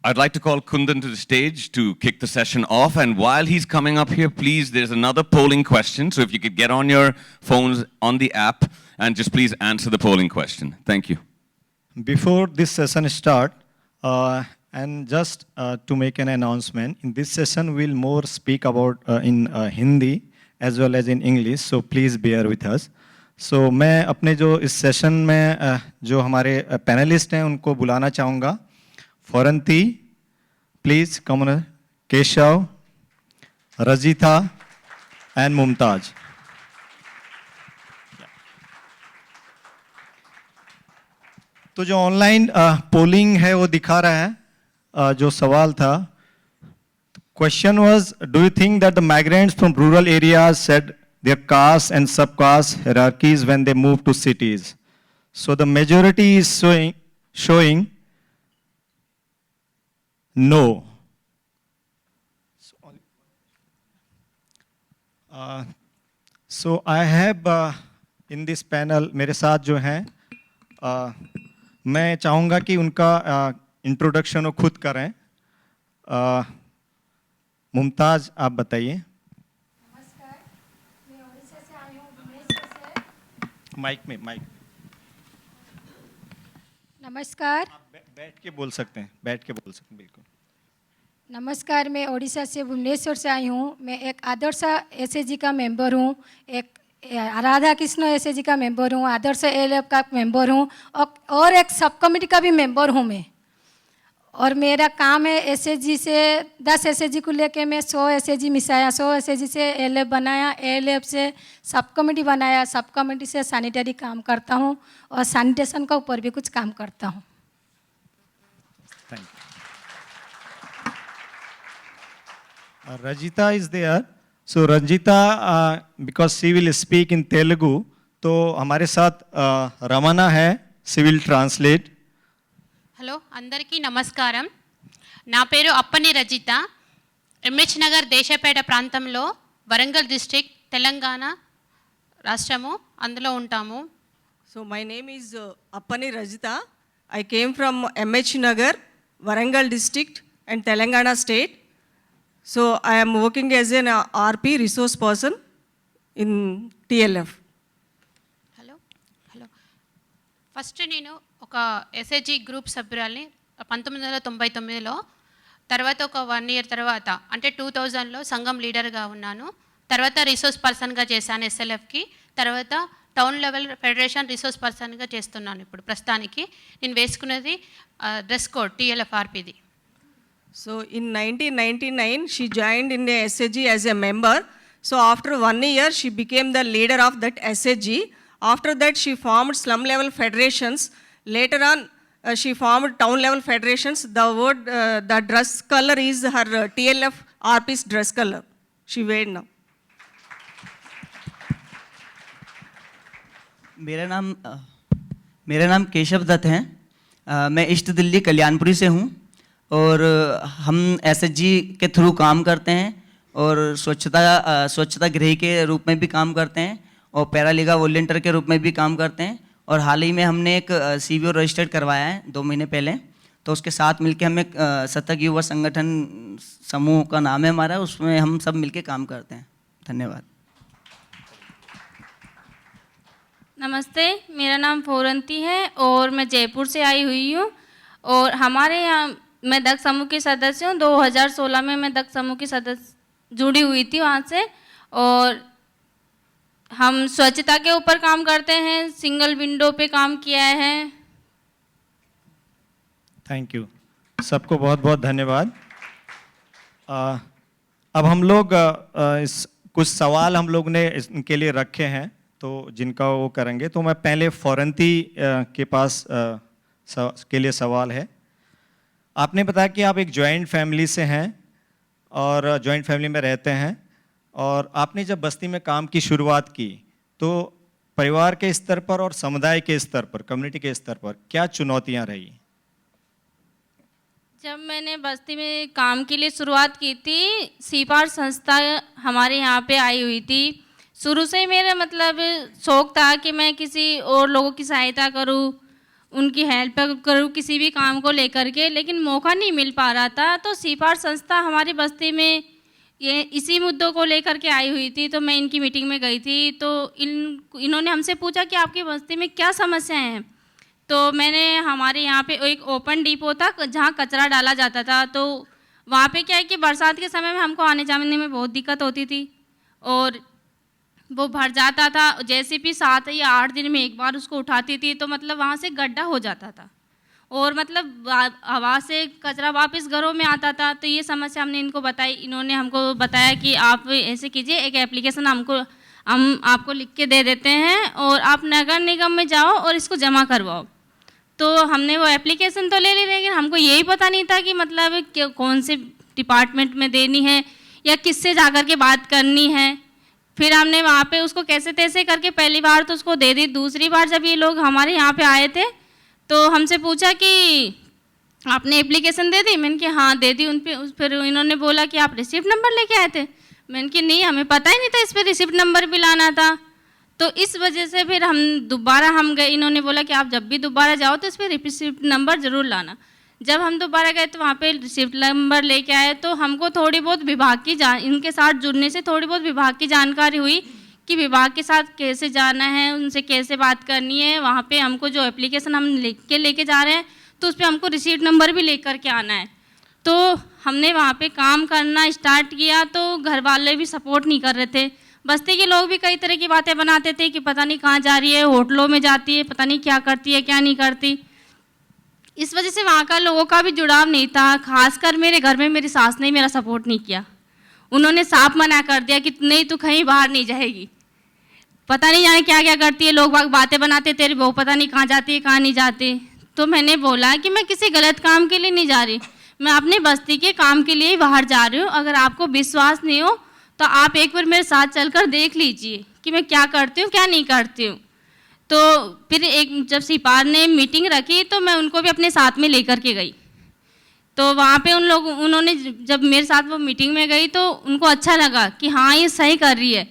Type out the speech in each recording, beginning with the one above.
I'd like to call Kundan to the stage to kick the session off. And while he's coming up here, please, there's another polling question. So if you could get on your phones on the app and just please answer the polling question. Thank you. Before this session start, and just to make an announcement, in this session we'll more speak about in Hindi as well as in English. So please bear with us. So मैं अपने जो इस session में जो हमारे panelist हैं उनको बुलाना चाहूँगा. Foranti, please come on. Keshav, Rajita, and Mumtaz. तो जो ऑनलाइन पोलिंग है वो दिखा रहा है. जो सवाल था, question was, do you think that the migrants from rural areas said their caste and subcaste hierarchies when they move to cities? So the majority is showing no. So I have in this panel मेरे साथ जो हैं, मैं चाहूँगा कि उनका introduction वो खुद करें. मुमताज़, आप बताइए. माइक. नमस्कार. बैठ के बोल सकते हैं, बिल्कुल. नमस्कार, मैं ओडिशा से भुवनेश्वर से आई हूँ. मैं एक आदर्श एसएजी का मेंबर हूँ, एक राधा कृष्ण एसएजी का मेंबर हूँ, आदर्श एलएफ का मेंबर हूँ और एक सब कमेटी का भी मेंबर हूँ मैं. और मेरा काम है एसएजी से 10 एसएजी को लेके मैं 100 एसएजी मिसाया, 100 एसएजी से एलएफ बनाया, एलएफ से सब कमेटी बनाया, सब कमेटी से सैनिटरी काम करता हूँ और सैनिटेशन का ऊपर भी कुछ काम करता हूँ. Thank you. Ranjita is there. So Ranjita, because she will speak in Telugu, तो हमारे साथ रमना है, शी विल ट्रांसलेट. హలో, అందరికీ నమస్కారం. నా పేరు అప్పని రజిత. ఎంహెచ్ నగర్ దేశపేట ప్రాంతంలో వరంగల్ డిస్ట్రిక్ట్, తెలంగాణ రాష్ట్రము, అందులో ఉంటాము. So my name is Appani Rajita. I came from MH Nagar, Warangal district and Telangana state. So I am working as an RP resource person in TLF. Hello. First నేను ఒక SAG group సభ్యురాల్ని 1999లో, తర్వాత ఒక 1 year తర్వాత అంటే 2000లో సంఘం లీడర్గా ఉన్నాను. తర్వాత రిసోర్స్ పర్సన్గా చేశాను ఎస్ఎల్ఎఫ్కి. తర్వాత టౌన్ లెవెల్ ఫెడరేషన్ రిసోర్స్ పర్సన్గా చేస్తున్నాను. ఇప్పుడు ప్రస్తుతానికి నేను వేసుకున్నది dress code TLFRPది. So in 1999 she joined in the SAG as a member. So after 1 year she became the leader of that SAG. After that she formed slum level federations. Later on she formed town level federations. The dress color is her TLFRP's dress color. She wear now. मेरा नाम केशव दत्त है. मैं east Delhi Kalyanpuri से हूँ और हम SHG के through काम करते हैं और स्वच्छता गृह के रूप में भी काम करते हैं और पैरालीगा वॉलंटियर के रूप में भी काम करते हैं. और हाल ही में हमने एक CBO रजिस्टर्ड करवाया है 2 महीने पहले. तो उसके साथ मिलके हम एक शतक युवा संगठन समूह का नाम है हमारा, उसमें हम सब मिलके काम करते हैं. धन्यवाद. नमस्ते, मेरा नाम फोरंती है और मैं जयपुर से आई हुई हूँ. और हमारे यहाँ मैं दक्ष समूह की सदस्य हूँ. 2016 में मैं दक्ष समूह की सदस्य जुड़ी हुई थी वहाँ से. और हम स्वच्छता के ऊपर काम करते हैं, सिंगल विंडो पे काम किया है. Thank you. सबको बहुत बहुत धन्यवाद. अब हम लोग कुछ सवाल हम लोग ने इनके लिए रखे हैं, तो जिनका वो करेंगे. तो मैं पहले फोरंती के पास के लिए सवाल है. आपने बताया कि आप एक जॉइंट फैमिली से हैं और जॉइंट फैमिली में रहते हैं, और आपने जब बस्ती में काम की शुरुआत की तो परिवार के स्तर पर और समुदाय के स्तर पर, कम्युनिटी के स्तर पर क्या चुनौतियां रही? जब मैंने बस्ती में काम के लिए शुरुआत की थी, सीपार संस्था हमारे यहाँ पे आई हुई थी. शुरू से ही मेरा मतलब शौक़ था कि मैं किसी और लोगों की सहायता करूँ, उनकी हेल्प करूँ किसी भी काम को लेकर के, लेकिन मौका नहीं मिल पा रहा था। तो सीपार संस्था हमारी बस्ती में ये इसी मुद्दों को लेकर के आई हुई थी, तो मैं इनकी मीटिंग में गई थी। तो इन्होंने हमसे पूछा कि आपकी बस्ती में क्या समस्याएं हैं। तो मैंने हमारे यहाँ पे एक ओपन डिपो था जहाँ कचरा डाला जाता था, तो वहाँ पे क्या है कि बरसात के समय में हमको आने जाने में बहुत दिक्कत होती थी और वो भर जाता था। जेसीबी 7 या 8 दिन में एक बार उसको उठाती थी, तो मतलब वहाँ से गड्ढा हो जाता था और मतलब हवा से कचरा वापस घरों में आता था। तो ये समस्या हमने इनको बताई। इन्होंने हमको बताया कि आप ऐसे कीजिए, एक एप्लीकेशन हम आपको लिख के दे देते हैं और आप नगर निगम में जाओ और इसको जमा करवाओ। तो हमने वो एप्लीकेशन तो ले ली, लेकिन हमको यही पता नहीं था कि मतलब कौन से डिपार्टमेंट में देनी है या किससे जा कर के बात करनी है। फिर हमने वहाँ पे उसको कैसे तैसे करके पहली बार तो उसको दे दी। दूसरी बार जब ये लोग हमारे यहाँ पे आए थे तो हमसे पूछा कि आपने एप्लीकेशन दे दी। मैंने कि हाँ दे दी। फिर इन्होंने बोला कि आप रिसिप्ट नंबर लेके आए थे। मैंने कि नहीं, हमें पता ही नहीं था इस पर रिसिप्ट नंबर भी लाना था। तो इस वजह से फिर हम गए। इन्होंने बोला कि आप जब भी दोबारा जाओ तो इस पर रिसिप्ट नंबर ज़रूर लाना। जब हम दोबारा गए तो वहाँ पे रिसिप्ट नंबर लेके आए, तो हमको थोड़ी बहुत विभाग की इनके साथ जुड़ने से थोड़ी बहुत विभाग की जानकारी हुई कि विभाग के साथ कैसे जाना है, उनसे कैसे बात करनी है। वहाँ पे हमको जो एप्लीकेशन हम लेके जा रहे हैं तो उस पर हमको रिसीप्ट नंबर भी लेकर के आना है। तो हमने वहाँ पे काम करना स्टार्ट किया तो घर वाले भी सपोर्ट नहीं कर रहे थे। बस्ती के लोग भी कई तरह की बातें बनाते थे कि पता नहीं कहाँ जा रही है, होटलों में जाती है, पता नहीं क्या करती है क्या नहीं करती। इस वजह से वहाँ का लोगों का भी जुड़ाव नहीं था। खासकर मेरे घर में मेरी सास ने मेरा सपोर्ट नहीं किया। उन्होंने साफ मना कर दिया कि नहीं, तू कहीं बाहर नहीं जाएगी। पता नहीं जाने क्या क्या करती है, लोग बातें बनाते, तेरी बहू पता नहीं कहाँ जाती है कहाँ नहीं जाती। तो मैंने बोला कि मैं किसी गलत काम के लिए नहीं जा रही, मैं अपने बस्ती के काम के लिए ही बाहर जा रही हूँ। अगर आपको विश्वास नहीं हो तो आप एक बार मेरे साथ चलकर देख लीजिए कि मैं क्या करती हूँ क्या नहीं करती हूँ। तो फिर जब सीपार ने मीटिंग रखी तो मैं उनको भी अपने साथ में लेकर के गई। तो वहाँ पे उन्होंने जब मेरे साथ वो मीटिंग में गई तो उनको अच्छा लगा कि हाँ ये सही कर रही है।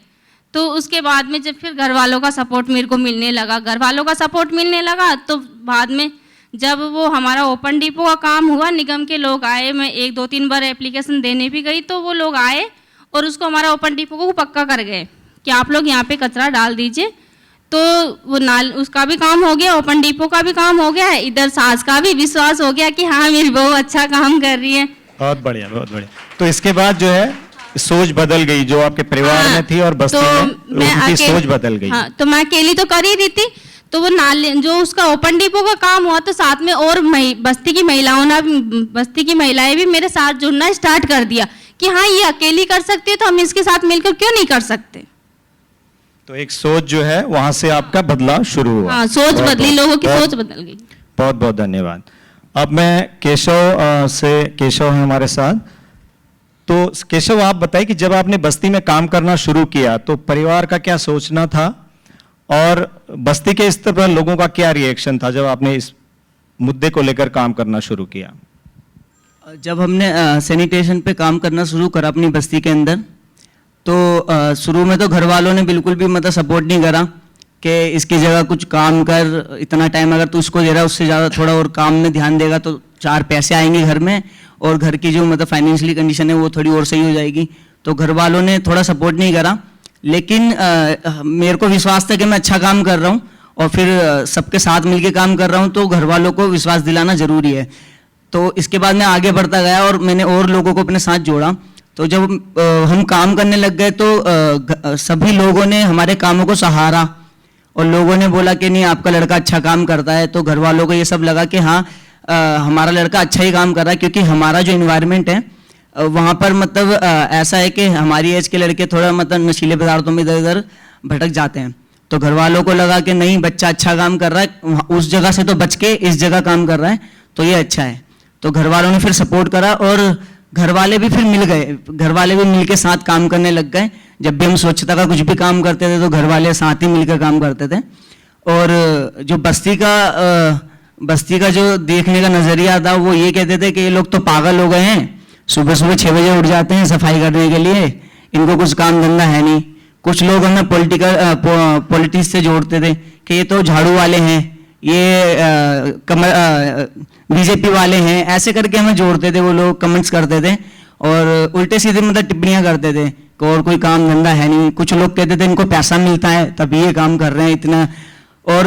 तो उसके बाद में जब फिर घर वालों का सपोर्ट मेरे को मिलने लगा, तो बाद में जब वो हमारा ओपन डिपो का काम हुआ, निगम के लोग आए, मैं 1-2-3 बार एप्लीकेशन देने भी गई तो वो लोग आए और उसको हमारा ओपन डिपो को पक्का कर गए कि आप लोग यहाँ पे कचरा डाल दीजिए। तो वो उसका भी काम हो गया, ओपन डिपो का भी काम हो गया है, इधर सास का भी विश्वास हो गया कि हाँ मेरी बहू अच्छा काम कर रही है। बहुत बढ़िया, बहुत बढ़िया। तो इसके बाद जो है सोच बदल गई, जो आपके परिवार में थी और बस्ती में उनकी सोच बदल गई। हाँ, तो मैं अकेली तो कर ही रही थी। तो वो जो उसका ओपन डिपो का काम हुआ तो साथ में और बस्ती की महिलाएं भी मेरे साथ जुड़ना स्टार्ट कर दिया कि हाँ ये अकेली कर सकती है तो हम इसके साथ मिलकर क्यों नहीं कर सकते। तो एक सोच जो है वहां से आपका बदलाव शुरू हुआ। हाँ, सोच बदली, लोगों की सोच बदल गई। बहुत बहुत धन्यवाद। अब मैं केशव है हमारे साथ। तो केशव, आप बताइए कि जब आपने बस्ती में काम करना शुरू किया तो परिवार का क्या सोचना था और बस्ती के स्तर पर लोगों का क्या रिएक्शन था जब आपने इस मुद्दे को लेकर काम करना शुरू किया? जब हमने सैनिटेशन पे काम करना शुरू करा अपनी बस्ती के अंदर, तो शुरू में तो घर वालों ने बिल्कुल भी मतलब सपोर्ट नहीं करा कि इसकी जगह कुछ काम कर, इतना टाइम अगर तू उसको दे रहा है उससे ज़्यादा थोड़ा और काम में ध्यान देगा तो 4 पैसे आएंगे घर में और घर की जो मतलब फाइनेंशियली कंडीशन है वो थोड़ी और सही हो जाएगी। तो घर वालों ने थोड़ा सपोर्ट नहीं करा, लेकिन मेरे को विश्वास था कि मैं अच्छा काम कर रहा हूँ और फिर सबके साथ मिलके काम कर रहा हूँ, तो घर वालों को विश्वास दिलाना ज़रूरी है। तो इसके बाद मैं आगे बढ़ता गया और मैंने और लोगों को अपने साथ जोड़ा। तो जब हम काम करने लग गए तो सभी लोगों ने हमारे कामों को सहारा और लोगों ने बोला कि नहीं आपका लड़का अच्छा काम करता है। तो घर वालों को ये सब लगा कि हाँ हमारा लड़का अच्छा ही काम कर रहा है, क्योंकि हमारा जो इन्वायरमेंट है वहाँ पर मतलब ऐसा है कि हमारी एज के लड़के थोड़ा मतलब नशीले पदार्थों में इधर उधर भटक जाते हैं। तो घर वालों को लगा कि नहीं बच्चा अच्छा काम कर रहा है, उस जगह से तो बच के इस जगह काम कर रहा है तो ये अच्छा है। तो घर वालों ने फिर सपोर्ट करा और घर वाले भी फिर मिल गए, घर वाले भी मिल के साथ काम करने लग गए। जब भी हम स्वच्छता का कुछ भी काम करते थे तो घर वाले साथ ही मिलकर काम करते थे। और जो बस्ती का जो देखने का नज़रिया था वो ये कहते थे कि ये लोग तो पागल हो गए हैं, सुबह सुबह 6 बजे उठ जाते हैं सफाई करने के लिए, इनको कुछ काम धंधा है नहीं। कुछ लोग हमें पॉलिटिक्स से जोड़ते थे कि ये तो झाड़ू वाले हैं, ये बीजेपी वाले हैं, ऐसे करके हमें जोड़ते थे वो लोग, कमेंट्स करते थे और उल्टे सीधे मतलब टिप्पणियां करते थे और कोई काम धंधा है नहीं। कुछ लोग कहते थे इनको पैसा मिलता है तभी ये काम कर रहे हैं इतना, और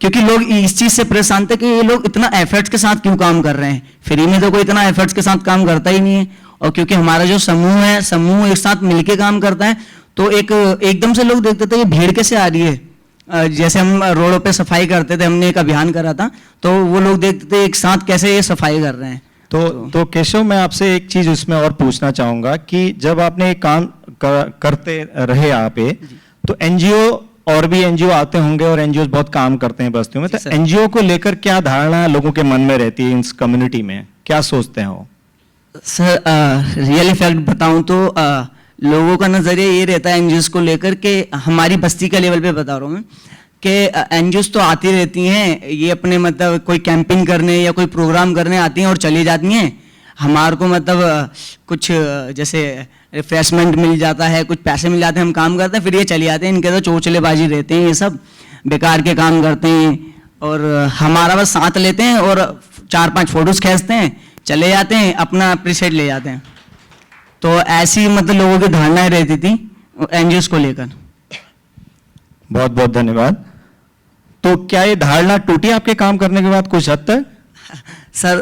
क्योंकि लोग इस चीज़ से परेशान थे कि ये लोग इतना एफर्ट्स के साथ क्यों काम कर रहे हैं, फ्री में तो कोई इतना एफर्ट्स के साथ काम करता ही नहीं है। और क्योंकि हमारा जो समूह है, समूह एक साथ मिलके काम करता है, तो एकदम से लोग देखते थे ये भीड़ कैसे आ रही है। जैसे हम रोडों पे सफाई करते थे, हमने एक अभियान करा था, तो वो लोग देखते थे एक साथ कैसे ये सफाई कर रहे हैं। तो केशव, मैं आपसे एक चीज उसमें और पूछना चाहूंगा कि जब आपने ये काम करते रहे आप ये, तो एनजीओ और भी एनजीओ आते होंगे और एनजीओ बहुत काम करते हैं बस्तियों में, तो एनजीओ को लेकर क्या धारणा लोगों के मन में रहती है, इस कम्युनिटी में क्या सोचते हैं वो? सर रियल फैक्ट बताऊं तो लोगों का नज़रिया ये रहता है एनजीओ को लेकर के, हमारी बस्ती का लेवल पे बता रहा हूँ मैं, कि एनजीओ तो आती रहती हैं, ये अपने मतलब कोई कैंपिंग करने या कोई प्रोग्राम करने आती हैं और चली जाती हैं। हमारे को मतलब कुछ जैसे रिफ्रेशमेंट मिल जाता है, कुछ पैसे मिल जाते हैं, हम काम करते हैं, फिर ये चले जाते हैं। इनके तो चोचलेबाजी रहते हैं, ये सब बेकार के काम करते हैं और हमारा बस साथ लेते हैं और 4-5 फोटोज खींचते हैं, चले जाते हैं, अपना अप्रिशिएट ले जाते हैं। तो ऐसी मतलब लोगों की धारणाएं रहती थी एनजीओ को लेकर। बहुत बहुत धन्यवाद। तो क्या ये धारणा टूटी आपके काम करने के बाद कुछ हद तक? सर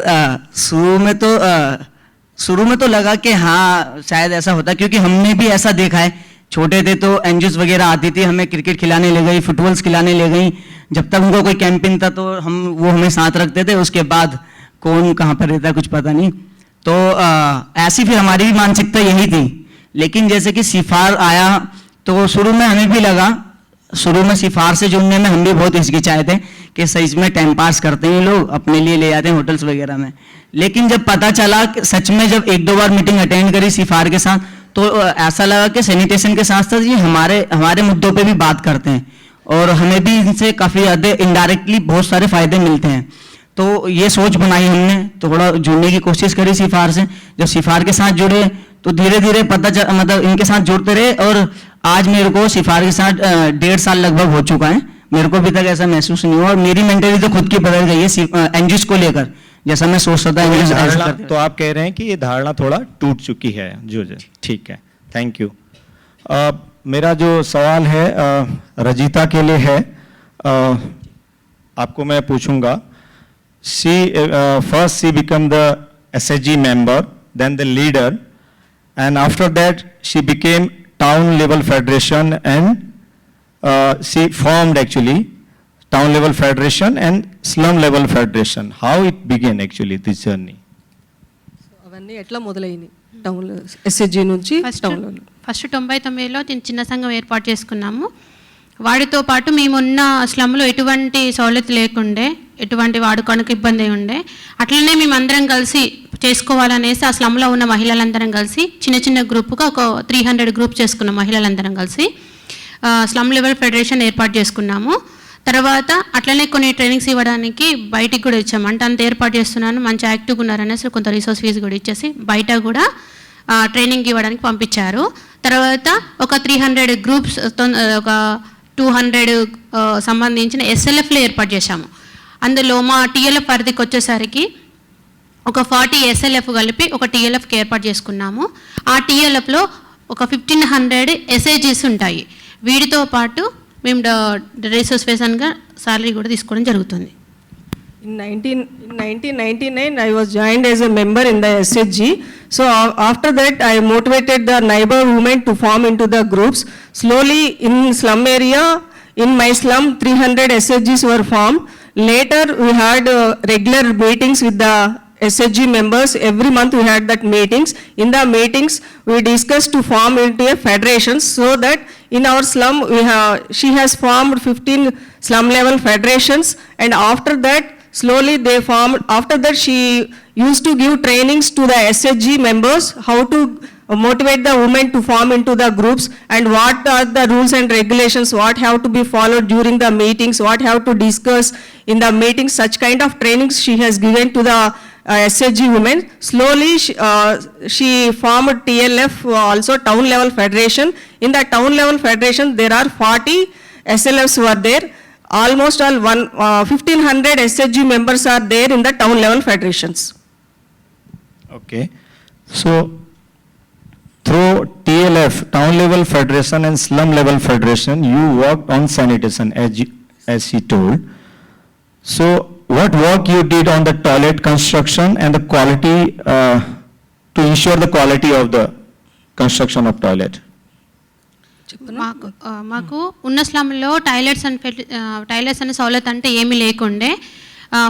शुरू में तो लगा कि हाँ शायद ऐसा होता, क्योंकि हमने भी ऐसा देखा है। छोटे थे तो एनजीओ वगैरह आती थी, हमें क्रिकेट खिलाने ले गई, फुटबॉल्स खिलाने ले गई। जब तक उनको कोई कैंपिंग था तो वो हमें साथ रखते थे, उसके बाद कौन कहाँ पर रहता है कुछ पता नहीं। तो ऐसी फिर हमारी भी मानसिकता यही थी। लेकिन जैसे कि सिफार आया तो शुरू में हमें भी लगा, शुरू में सिफार से जुड़ने में हम भी बहुत हिचकिचाए थे कि सही में टाइम पास करते हैं लोग, अपने लिए ले जाते हैं होटल्स वगैरह में। लेकिन जब पता चला कि सच में, जब 1-2 बार मीटिंग अटेंड करी सिफार के साथ, तो ऐसा लगा कि सैनिटेशन के साथ साथ ये हमारे मुद्दों पे भी बात करते हैं और हमें भी इनसे काफ़ी ज़्यादा इनडायरेक्टली बहुत सारे फायदे मिलते हैं। तो ये सोच बनाई हमने, थोड़ा जुड़ने की कोशिश करी सिफार से। जब सिफार के साथ जुड़े तो धीरे धीरे मतलब इनके साथ जुड़ते रहे और आज मेरे को सिफार के साथ 1.5 साल लगभग हो चुका है। मेरे को अभी तक ऐसा महसूस नहीं हुआ और मेरी मेंटलिटी तो खुद की बदल गई है एनजीओ को लेकर। जैसा मैं सोचता था तो आप कह रहे हैं कि ये धारणा थोड़ा टूट चुकी है। जो ठीक है, थैंक यू। मेरा जो सवाल है रजिता के लिए है, आपको मैं पूछूंगा। First she became the SHG member, then the leader, and after that she became town level federation and she formed actually town level federation and slum level federation. How it began actually this journey? అవన్నీ ఎట్లా మొదలైంది టౌన్లో SSG నుంచి టౌన్లో? First 99లో చిన్న సంఘం ఏర్పాటు చేసుకున్నాము. వాడితో పాటు మేమున్న స్లమ్లో ఎటువంటి సౌలత్ లేకుండే, ఎటువంటి వాడుకోవడానికి ఇబ్బంది ఉండే. అట్లనే మేమందరం కలిసి చేసుకోవాలనేసి ఆ స్లమ్లో ఉన్న మహిళలందరం కలిసి చిన్న గ్రూప్గా ఒక 300 గ్రూప్ చేసుకున్నాం. మహిళలందరం కలిసి స్లమ్ లెవెల్ ఫెడరేషన్ ఏర్పాటు చేసుకున్నాము. తర్వాత అట్లనే కొన్ని ట్రైనింగ్స్ ఇవ్వడానికి బయటికి కూడా ఇచ్చాము. అంటే అంత ఏర్పాటు చేస్తున్నాను, మంచి యాక్టివ్గా ఉన్నారనేసి కొంత రిసోర్స్ ఫీజు కూడా ఇచ్చేసి బయట కూడా ట్రైనింగ్ ఇవ్వడానికి పంపించారు. తర్వాత ఒక 300 గ్రూప్స్, ఒక 200 సంబంధించిన ఎస్ఎల్ఎఫ్లు ఏర్పాటు చేశాము. అందులో మా టీఎల్ఎఫ్ పరిధికి వచ్చేసరికి ఒక 40 ఎస్ఎల్ఎఫ్ కలిపి ఒక టీఎల్ఎఫ్కి ఏర్పాటు చేసుకున్నాము. ఆ టీఎల్ఎఫ్లో ఒక 1500 ఎస్ఐజీస్ ఉంటాయి. వీటితో పాటు మేము రిసోర్స్ పర్సన్గా సాలరీ కూడా తీసుకోవడం జరుగుతుంది. In 1999, I was joined as a member in the SHG. So after that, I motivated the neighbor women to form into the groups. Slowly, in slum area, in my slum, 300 SHGs were formed. Later, we had regular meetings with the SHG members. Every month, we had that meetings. In the meetings, we discussed to form into a federation, so that in our slum, she has formed 15 slum level federations, and after that, slowly they formed. After that, she used to give trainings to the SHG members how to motivate the women to form into the groups, and what are the rules and regulations, what have to be followed during the meetings, what have to discuss in the meetings. Such kind of trainings she has given to the SHG women. Slowly she formed TLF, also town level federation. In the town level federation, there are 40 SLFs were there. almost all 1,500 SHG members are there in the town level federations. Okay. So through TLF, Town Level Federation and Slum Level Federation, you worked on sanitation as she told. So what work you did on the toilet construction and the quality, to ensure the quality of the construction of toilet? మాకు ఉన్న స్లమ్లో toilets అనే సౌలత్ అంటే ఏమీ లేకుండే.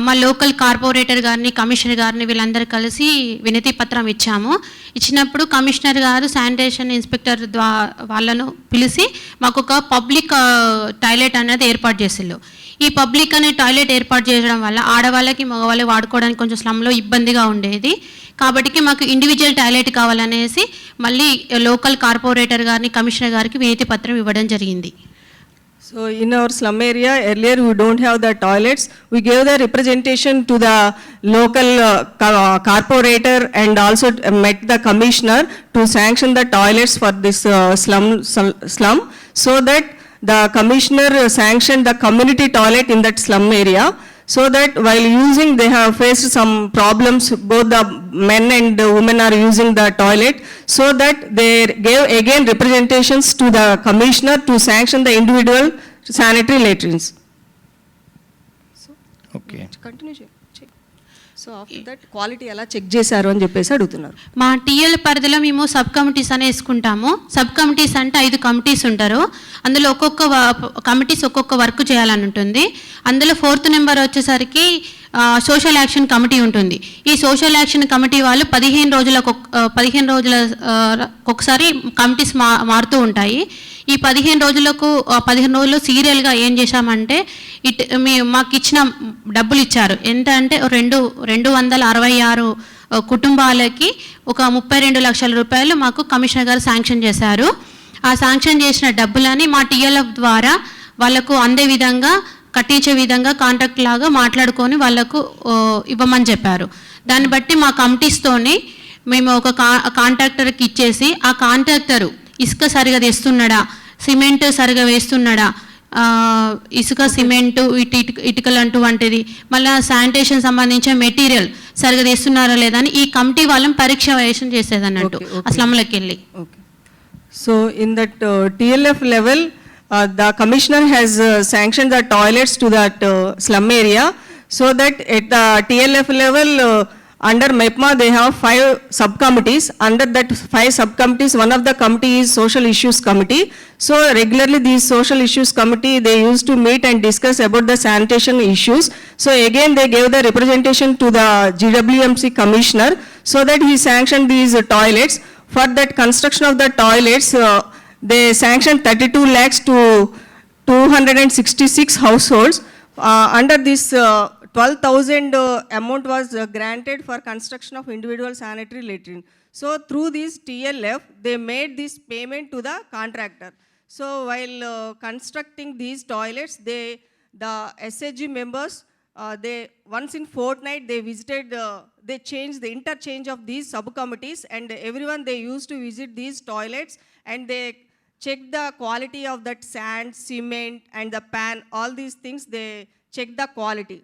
మా local corporator గారిని, commissioner గారిని వీళ్ళందరూ కలిసి వినతి పత్రం ఇచ్చాము. ఇచ్చినప్పుడు కమిషనర్ గారు శానిటేషన్ ఇన్స్పెక్టర్ వాళ్ళను పిలిచి మాకు ఒక పబ్లిక్ టాయిలెట్ అనేది ఏర్పాటు చేసిళ్ళు. ఈ పబ్లిక్ అనే టాయిలెట్ ఏర్పాటు చేయడం వల్ల ఆడవాళ్ళకి మగవాళ్ళకి వాడుకోవడానికి కొంచెం స్లమ్లో ఇబ్బందిగా ఉండేది. కాబట్టి మాకు ఇండివిజువల్ టాయిలెట్ కావాలనేసి మళ్ళీ లోకల్ కార్పొరేటర్ గారిని, కమిషనర్ గారికి వినతి పత్రం ఇవ్వడం జరిగింది. So in our slum area, earlier we don't have the toilets. We gave the representation to the local corporator and also met the commissioner to sanction the toilets for this slum, so that the commissioner sanctioned the community toilet in that slum area, so that while using they have faced some problems, both the men and the women are using the toilet, so that they gave again representations to the commissioner to sanction the individual sanitary latrines. Okay. Continue check. So after that quality ఎలా check చేశారు అని చెప్పేసి అడుగుతున్నారు. మా TL పరిధిలో మేము sub committees అని వేసుకుంటాము. సబ్ కమిటీస్ అంటే 5 కమిటీస్ ఉంటారు. అందులో ఒక్కొక్క కమిటీస్ ఒక్కొక్క వర్క్ చేయాలని ఉంటుంది. అందులో 4th నెంబర్ వచ్చేసరికి సోషల్ యాక్షన్ కమిటీ ఉంటుంది. ఈ సోషల్ యాక్షన్ కమిటీ వాళ్ళు 15 రోజులకు ఒకసారి కమిటీస్ మారుతూ ఉంటాయి. ఈ 15 రోజులు సీరియల్గా ఏం చేశామంటే మాకు ఇచ్చిన డబ్బులు ఇచ్చారు. ఎంత అంటే 266 కుటుంబాలకి ఒక 32 లక్షల రూపాయలు మాకు కమిషనర్ గారు శాంక్షన్ చేశారు. ఆ శాంక్షన్ చేసిన డబ్బులని మా టీఎల్ఎఫ్ ద్వారా వాళ్ళకు అందే విధంగా, కట్టించే విధంగా కాంట్రాక్ట్ లాగా మాట్లాడుకొని వాళ్ళకు ఇవ్వమని చెప్పారు. దాన్ని బట్టి మా కమిటీస్తోని మేము ఒక కాంట్రాక్టర్కి ఇచ్చేసి, ఆ కాంట్రాక్టరు ఇసుక సరిగా తెస్తున్నాడా, సిమెంట్ సరిగా వేస్తున్నాడా, ఇసుక, సిమెంటు, ఇటుకలు అటువంటిది, మళ్ళీ శానిటేషన్ సంబంధించిన మెటీరియల్ సరిగా తెస్తున్నారా లేదా అని ఈ కమిటీ వాళ్ళని పరీక్ష చేసేదన్నట్టు ఆ స్లమ్లోకి వెళ్ళి. So in that TLF level, the commissioner has sanctioned the toilets to that slum area, so that at the TLF level, under MEPMA they have 5 subcommittees. Under that 5 subcommittees, one of the committee is social issues committee. So regularly these social issues committee, they used to meet and discuss about the sanitation issues. So again they gave the representation to the GWMC commissioner, so that he sanctioned these toilets. For that construction of the toilets, they sanctioned 32 lakhs to 266 households. Under this 12,000 amount was granted for construction of individual sanitary latrine. So through this TLF, they made this payment to the contractor. So while constructing these toilets, the SHG members, they once in fortnight they visited, they changed the interchange of these subcommittees, and everyone they used to visit these toilets and they check the quality of that sand, cement and the pan, all these things they check the quality.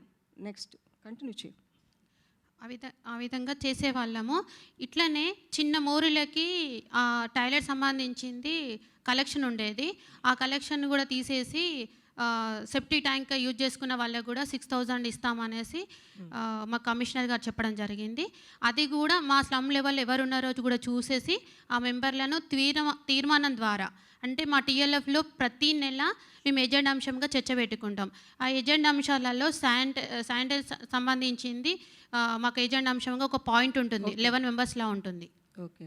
Next, continue check. ఆ విధంగా చేసేవాళ్ళము. ఇట్లనే చిన్న మోరులకి ఆ toilet సంబంధించింది collection ఉండేది. ఆ collection కూడా తీసేసి సెప్టీ ట్యాంక్ యూజ్ చేసుకున్న వాళ్ళకు కూడా 6,000 ఇస్తామనేసి మా కమిషనర్ గారు చెప్పడం జరిగింది. అది కూడా మా స్లమ్ లెవెల్ ఎవరున్నారో కూడా చూసేసి ఆ మెంబర్లను తీర్మానం ద్వారా, అంటే మా టీఎల్ఎఫ్లో ప్రతి నెల మేము ఎజెండా అంశంగా చర్చ పెట్టుకుంటాం. ఆ ఎజెండా అంశాలలో శానిటరీ సంబంధించింది మాకు ఎజెండా అంశంగా ఒక పాయింట్ ఉంటుంది, 11 మెంబర్స్లా ఉంటుంది. Okay.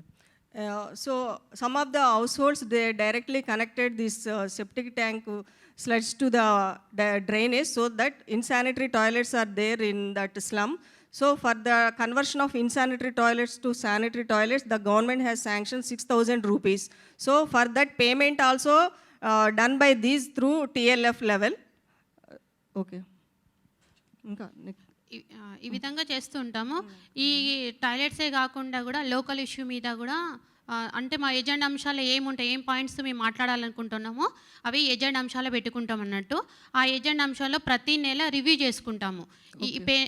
So some of the households, they directly connected this septic tank sludge to the drainage, so that insanitary toilets are there in that slum. So for the conversion of insanitary toilets to sanitary toilets, the government has sanctioned 6,000 rupees. So for that payment also done by these through TLF level. Okay. ఈ విధంగా చేస్తూ ఉంటాము. ఈ టాయిలెట్సే కాకుండా కూడా local issue మీద కూడా అంటే మా ఎజెండా అంశాలు ఏముంటాయి, ఏం పాయింట్స్ మేము మాట్లాడాలనుకుంటున్నామో అవి ఎజెండా అంశాలు పెట్టుకుంటాం అన్నట్టు. ఆ ఎజెండా అంశాల్లో ప్రతి నెల రివ్యూ చేసుకుంటాము. ఈ Okay.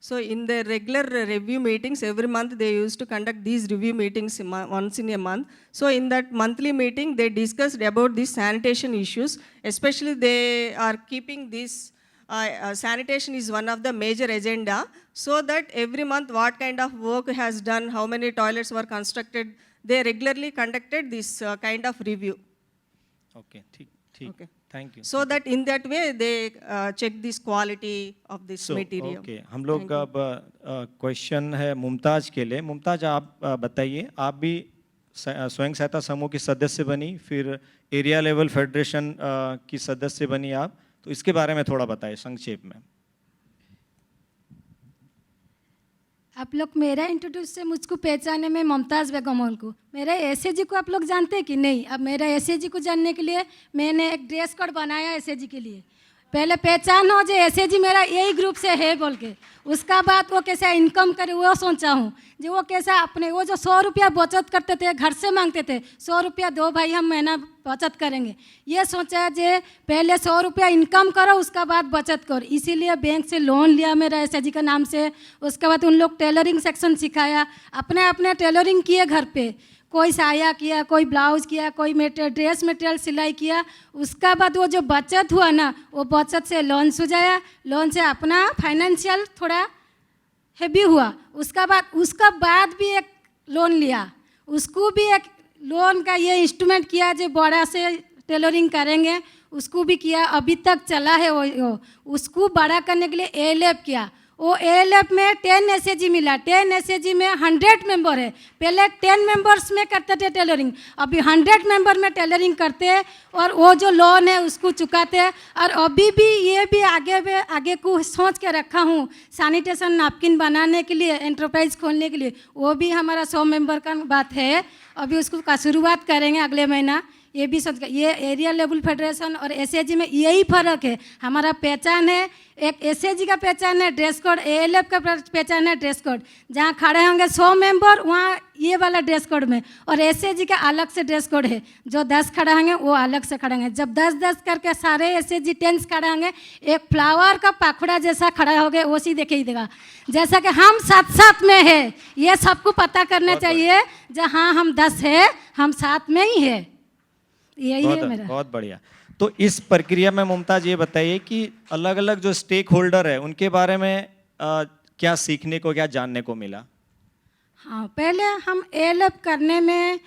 So in the regular review meetings, every month they used to conduct these review meetings once in a month. So in that monthly meeting, they discussed about these sanitation issues. Especially they are keeping this sanitation is one of the major agenda. So that every month what kind of work has done, how many toilets were constructed, they regularly conducted this kind of review. Okay ठीक ठीक Okay. Thank you So that in that way they check this quality of this material. Okay हम लोग अब question है मुमताज के लिए. मुमताज आप बताइए, आप भी स्वयं सहायता समूह की सदस्य बनी, फिर एरिया लेवल फेडरेशन की सदस्य बनी आप, तो इसके बारे में थोड़ा बताइए संक्षेप में. आप लोग मेरा इंट्रोड्यूस से मुझको पहचाने में मुमताज़ बेगम को, मेरा एसएजी को आप लोग जानते हैं कि नहीं? अब मेरा एसएजी को जानने के लिए मैंने एक ड्रेस कोड बनाया एसएजी के लिए. पहले पहचान हो जो एसएजी मेरा यही ग्रुप से है बोल के, उसका बाद वो कैसा इनकम करे वो सोचा हूँ. जो वो कैसा अपने वो जो 100 रुपया बचत करते थे, घर से मांगते थे 100 रुपया दो भाई हम महीना बचत करेंगे, ये सोचा जे पहले 100 रुपया इनकम करो उसका बाद बचत करो. इसीलिए बैंक से लोन लिया मेरा एसएजी का नाम से. उसके बाद उन लोग टेलरिंग सेक्शन सिखाया, अपने अपने टेलरिंग किए घर पे, कोई साया किया, कोई ब्लाउज किया, कोई ड्रेस मटेरियल सिलाई किया. उसका बाद वो जो बचत हुआ ना, वो बचत से लोन सुझाया, लोन से अपना फाइनेंशियल थोड़ा हैवी हुआ. उसका बाद भी एक लोन लिया, उसको भी एक लोन का ये इंस्ट्रूमेंट किया जो बड़ा से टेलरिंग करेंगे, उसको भी किया. अभी तक चला है वो. उसको बड़ा करने के लिए एएलएफ किया. वो एएलएफ में 10 एसएजी मिला. 10 एसएजी में 100 मेंबर है. पहले 10 मेंबर्स में करते थे टेलरिंग, अभी 100 मेंबर में टेलरिंग करते हैं और वो जो लोन है उसको चुकाते हैं. और अभी भी ये भी आगे को सोच के रखा हूँ सैनिटेशन नैपकिन बनाने के लिए, एंटरप्राइज खोलने के लिए. वो भी हमारा 100 मेंबर का बात है, अभी उसको का शुरुआत करेंगे अगले महीना. ये भी सोच, ये एरिया लेवल फेडरेशन और एसएजी में यही फर्क है. हमारा पहचान है, एक एसएजी का पहचान है ड्रेस कोड, एएलएफ का पहचान है ड्रेस कोड. जहाँ खड़े होंगे 100 मेंबर वहाँ ये वाला ड्रेस कोड में, और एसएजी का अलग से ड्रेस कोड है. जो 10 खड़े होंगे वो अलग से खड़े होंगे. जब 10-10 करके सारे एसएजी 10 खड़े होंगे, एक फ्लावर का पाखुड़ा जैसा खड़ा हो गया, वो सी दिखाई देगा जैसा कि हम साथ साथ में है. ये सबको पता करना चाहिए, जहाँ हम 10 है हम साथ में ही है. यही है मेरा. बहुत बढ़िया. तो इस प्रक्रिया में मुमताज ये बताइए कि अलग अलग जो स्टेक होल्डर है उनके बारे में क्या सीखने को, क्या जानने को मिला? हाँ, पहले हम एएलएफ करने में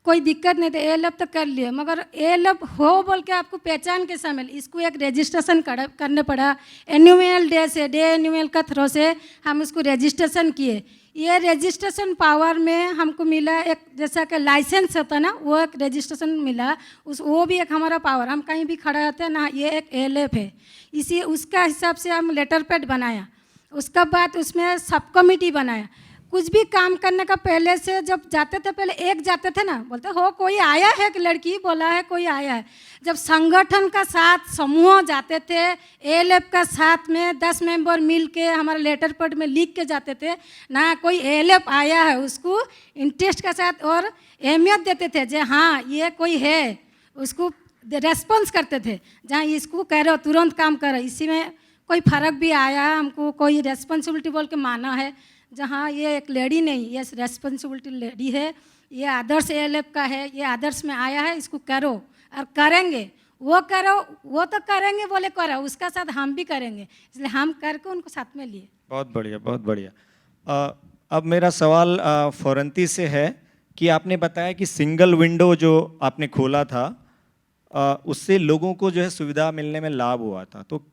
कोई दिक्कत नहीं थी, एएलएफ तो कर लिए, मगर एएलएफ हो बोल के आपको पहचान कैसा मिले, इसको एक रजिस्ट्रेशन करने पड़ा. एनुअल डे से डे एनुअल का थ्रो से हम उसको रजिस्ट्रेशन किए. ये रजिस्ट्रेशन पावर में हमको मिला एक, जैसा कि लाइसेंस होता है ना, वो एक रजिस्ट्रेशन मिला. वो भी एक हमारा पावर, हम कहीं भी खड़ा होते हैं ना, ये एक एएलएफ है. इसी उसका हिसाब से हम लेटर पैड बनाया. उसका बाद उसमें सब कमिटी बनाया. कुछ भी काम करने का पहले से जब जाते थे, पहले एक जाते थे ना, बोलते हो कोई आया है, एक लड़की बोला है कोई आया है. जब संगठन का साथ समूह जाते थे, एएलएफ का साथ में 10 मेंबर मिल के हमारे लेटर पैड में लिख के जाते थे ना, कोई एएलएफ आया है, उसको इंटरेस्ट के साथ और अहमियत देते थे जो हाँ ये कोई है, उसको रेस्पॉन्स करते थे. जहाँ इसको कह रहे हो तुरंत काम करो. इसी में कोई फ़र्क भी आया, हमको कोई रेस्पॉन्सिबिलिटी बोल के माना है. जहाँ ये एक लेडी नहीं, ये रेस्पॉन्सिबिलिटी लेडी है, ये आदर्श एएलएफ का है, ये आदर्श में आया है, इसको करो और करेंगे. वो करो, वो तो करेंगे बोले करो, उसका साथ हम भी करेंगे, इसलिए हम करके उनको साथ में लिए. बहुत बढ़िया, बहुत बढ़िया. अब मेरा सवाल फोरंती से है कि आपने बताया कि सिंगल विंडो जो आपने खोला था उससे लोगों को जो है सुविधा मिलने में लाभ हुआ था, तो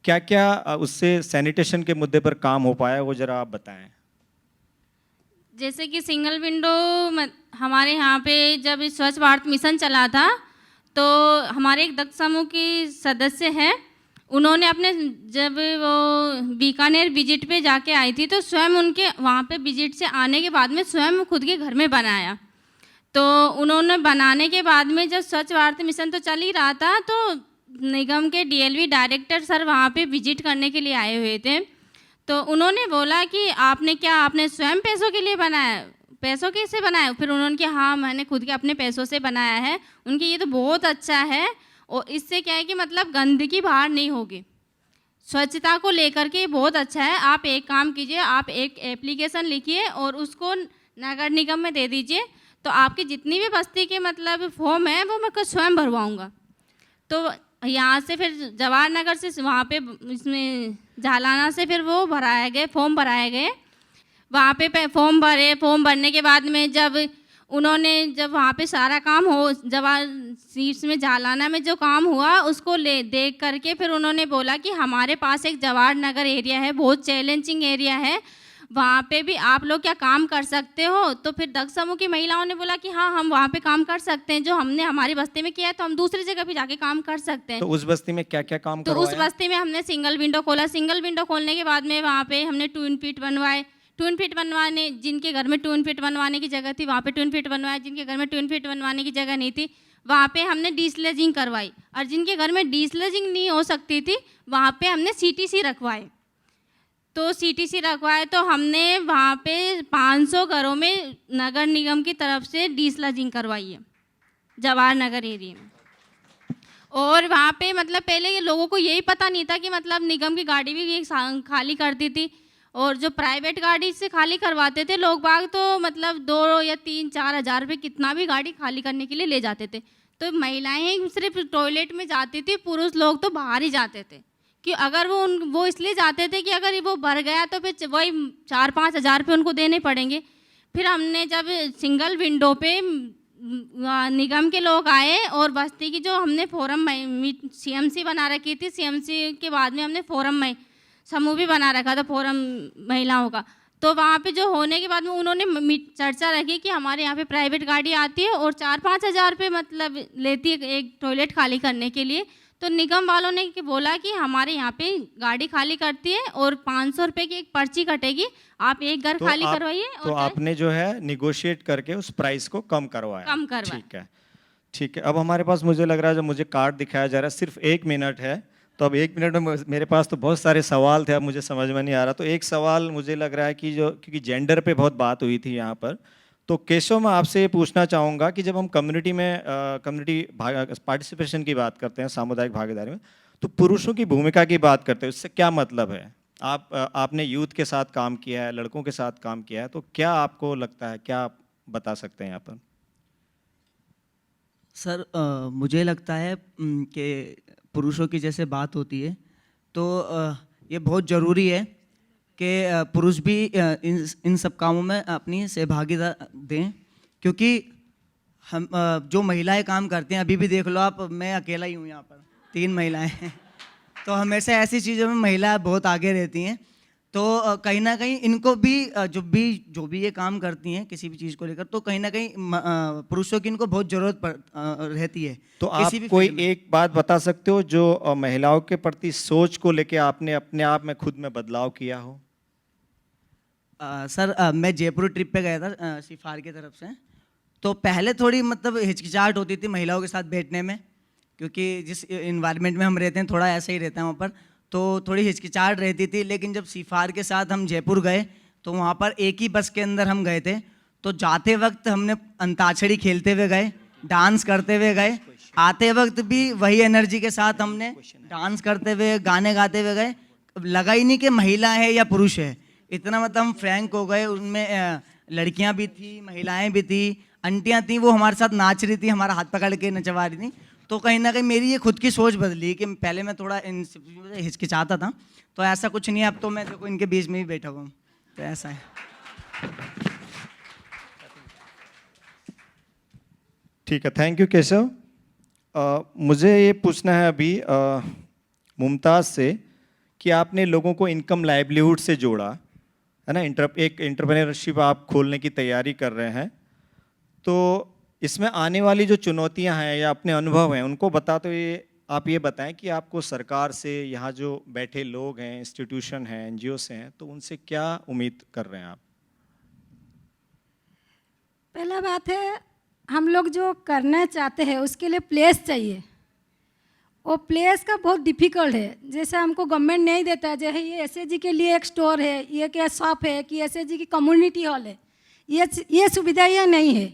क्या क्या उससे सैनिटेशन के मुद्दे पर काम हो पाया, वो जरा आप बताएं. जैसे कि सिंगल विंडो हमारे यहाँ पे जब स्वच्छ भारत मिशन चला था, तो हमारे एक दक्ष समूह की सदस्य हैं, उन्होंने अपने जब वो बीकानेर विजिट पे जाके आई थी, तो स्वयं उनके वहाँ पे विजिट से आने के बाद में स्वयं खुद के घर में बनाया. तो उन्होंने बनाने के बाद में जब स्वच्छ भारत मिशन तो चल ही रहा था, तो निगम के डीएलवी डायरेक्टर सर वहाँ पे विजिट करने के लिए आए हुए थे. तो उन्होंने बोला कि आपने स्वयं पैसों के लिए बनाया? पैसों के से बनाया? फिर उन्होंने कहा हाँ मैंने खुद के अपने पैसों से बनाया है। उनके ये तो बहुत अच्छा है और इससे क्या है कि मतलब गंदगी बाहर नहीं होगी। स्वच्छता को लेकर के बहुत अच्छा है। आप एक काम कीजिए, आप एक एप्लीकेशन लिखिए और उसको नगर निगम में दे दीजिए, तो आपकी जितनी भी बस्ती के मतलब फॉर्म है वो मैं खुद स्वयं भरवाऊँगा। तो यहाँ से फिर जवाहर नगर से वहाँ पे इसमें झालाना से फिर वो भराए गए, फॉर्म भराए गए। वहाँ पे फॉर्म भरे, फॉर्म भरने के बाद में जब वहाँ पे सारा काम हो, जवाहर सीट्स में झालाना में जो काम हुआ उसको देख करके फिर उन्होंने बोला कि हमारे पास एक जवाहर नगर एरिया है, बहुत चैलेंजिंग एरिया है, वहाँ पे भी आप लोग क्या काम कर सकते हो? तो फिर दक्ष समूह की महिलाओं ने बोला कि हाँ हम वहाँ पे काम कर सकते हैं, जो हमने हमारी बस्ती में किया है तो हम दूसरी जगह भी जाके काम कर सकते हैं। तो उस बस्ती में क्या क्या काम तो करवाया? उस बस्ती में हमने सिंगल विंडो खोला। सिंगल विंडो खोलने के बाद में वहाँ पे हमने ट्विन फिट बनवाए। ट्विन फिट बनवाने, जिनके घर में ट्विन फिट बनवाने की जगह थी वहाँ पे ट्विन फिट बनवाए, जिनके घर में ट्विन फिट बनवाने की जगह नहीं थी वहाँ पे हमने डीस्लेजिंग करवाई, और जिनके घर में डीस्लेजिंग नहीं हो सकती थी वहाँ पे हमने सीटीसी रखवाए। तो सीटीसी रखवाए तो हमने वहाँ पे 500 घरों में नगर निगम की तरफ से डीस्लेजिंग करवाई है जवाहर नगर एरिया में। और वहाँ पे मतलब पहले लोगों को यही पता नहीं था कि मतलब निगम की गाड़ी भी ये खाली करती थी, और जो प्राइवेट गाड़ी से खाली करवाते थे लोग बाग तो मतलब 2 या 3-4 हज़ार रुपये कितना भी गाड़ी खाली करने के लिए ले जाते थे। तो महिलाएं सिर्फ टॉयलेट में जाती थी, पुरुष लोग तो बाहर ही जाते थे, कि अगर वो इसलिए जाते थे कि अगर वो भर गया तो फिर वही 4-5 हज़ार रुपये उनको देने पड़ेंगे। फिर हमने जब सिंगल विंडो पे निगम के लोग आए और बस्ती की जो हमने फोरम सीएमसी बना रखी थी, सीएमसी के बाद में हमने फोरम समूह भी बना रखा था फोरम महिलाओं का। तो वहाँ पे जो होने के बाद में उन्होंने चर्चा रखी कि हमारे यहाँ पे प्राइवेट गाड़ी आती है और 4-5 हज़ार रुपये मतलब लेती है एक टॉयलेट खाली करने के लिए। तो निगम वालों ने बोला कि हमारे यहाँ पे गाड़ी खाली करती है और 500 रुपये की एक पर्ची कटेगी, आप एक घर खाली करवाइए। तो आपने जो है निगोशिएट करके उस प्राइस को कम करवाया? कम करवाया। ठीक है, ठीक है। अब हमारे पास मुझे लग रहा है, जब मुझे कार्ड दिखाया जा रहा है, सिर्फ 1 मिनट है, तो अब 1 मिनट में मेरे पास तो बहुत सारे सवाल थे, अब मुझे समझ में नहीं आ रहा। तो एक सवाल मुझे लग रहा है कि क्योंकि जेंडर पे बहुत बात हुई थी यहाँ पर, तो केशव मैं आपसे ये पूछना चाहूँगा कि जब हम कम्युनिटी पार्टिसिपेशन की बात करते हैं, सामुदायिक भागीदारी में, तो पुरुषों की भूमिका की बात करते हैं, उससे क्या मतलब है? आपने यूथ के साथ काम किया है, लड़कों के साथ काम किया है, तो क्या आपको लगता है, क्या आप बता सकते हैं यहाँ पर? सर मुझे लगता है कि पुरुषों की जैसे बात होती है तो ये बहुत ज़रूरी है कि पुरुष भी इन सब कामों में अपनी सहभागिता दें, क्योंकि हम जो महिलाएं काम करती हैं, अभी भी देख लो आप, मैं अकेला ही हूँ यहाँ पर, 3 महिलाएं हैं, तो हमेशा ऐसी चीज़ों में महिलाएं बहुत आगे रहती हैं। तो कहीं ना कहीं इनको भी जो भी ये काम करती हैं किसी भी चीज़ को लेकर, तो कहीं ना कहीं पुरुषों की इनको बहुत ज़रूरत रहती है। तो आप कोई एक बात बता सकते हो जो महिलाओं के प्रति सोच को लेके आपने अपने आप में खुद में बदलाव किया हो? सर मैं जयपुर ट्रिप पे गया था सिफार की तरफ से, तो पहले थोड़ी मतलब हिचकिचाहट होती थी महिलाओं के साथ बैठने में, क्योंकि जिस इन्वायरमेंट में हम रहते हैं थोड़ा ऐसा ही रहता है वहाँ पर, तो थोड़ी हिचकिचाहट रहती थी। लेकिन जब सिफार के साथ हम जयपुर गए तो वहाँ पर एक ही बस के अंदर हम गए थे, तो जाते वक्त हमने अंताक्षरी खेलते हुए गए, डांस करते हुए गए, आते वक्त भी वही एनर्जी के साथ हमने डांस करते हुए गाने गाते हुए गए। लगा ही नहीं कि महिला है या पुरुष है, इतना मतलब हम फ्रैंक हो गए। उनमें लड़कियां भी थी, महिलाएं भी थी, आंटियां थी, वो हमारे साथ नाच रही थी, हमारा हाथ पकड़ के नचवा रही थी। तो कहीं ना कहीं मेरी ये खुद की सोच बदली कि पहले मैं थोड़ा हिचकिचाता था, तो ऐसा कुछ नहीं है, अब तो मैं देखो इनके बीच में ही बैठा हुआ हूँ, तो ऐसा है। ठीक है, थैंक यू केशव। मुझे ये पूछना है अभी मुमताज़ से कि आपने लोगों को इनकम लाइवलीहुड से जोड़ा है ना, एक एंटरप्रेन्योरशिप आप खोलने की तैयारी कर रहे हैं, तो इसमें आने वाली जो चुनौतियां हैं या अपने अनुभव हैं उनको आप ये बताएं कि आपको सरकार से, यहाँ जो बैठे लोग हैं, इंस्टीट्यूशन हैं, एनजीओ से हैं, तो उनसे क्या उम्मीद कर रहे हैं आप? पहला बात है, हम लोग जो करना चाहते हैं उसके लिए प्लेस चाहिए, वो प्लेस का बहुत डिफ़िकल्ट है। जैसे हमको गवर्नमेंट नहीं देता, जैसे ये एसएचजी के लिए एक स्टोर है, ये क्या शॉप है कि एसएचजी की कम्युनिटी हॉल है, ये सुविधा ये नहीं है।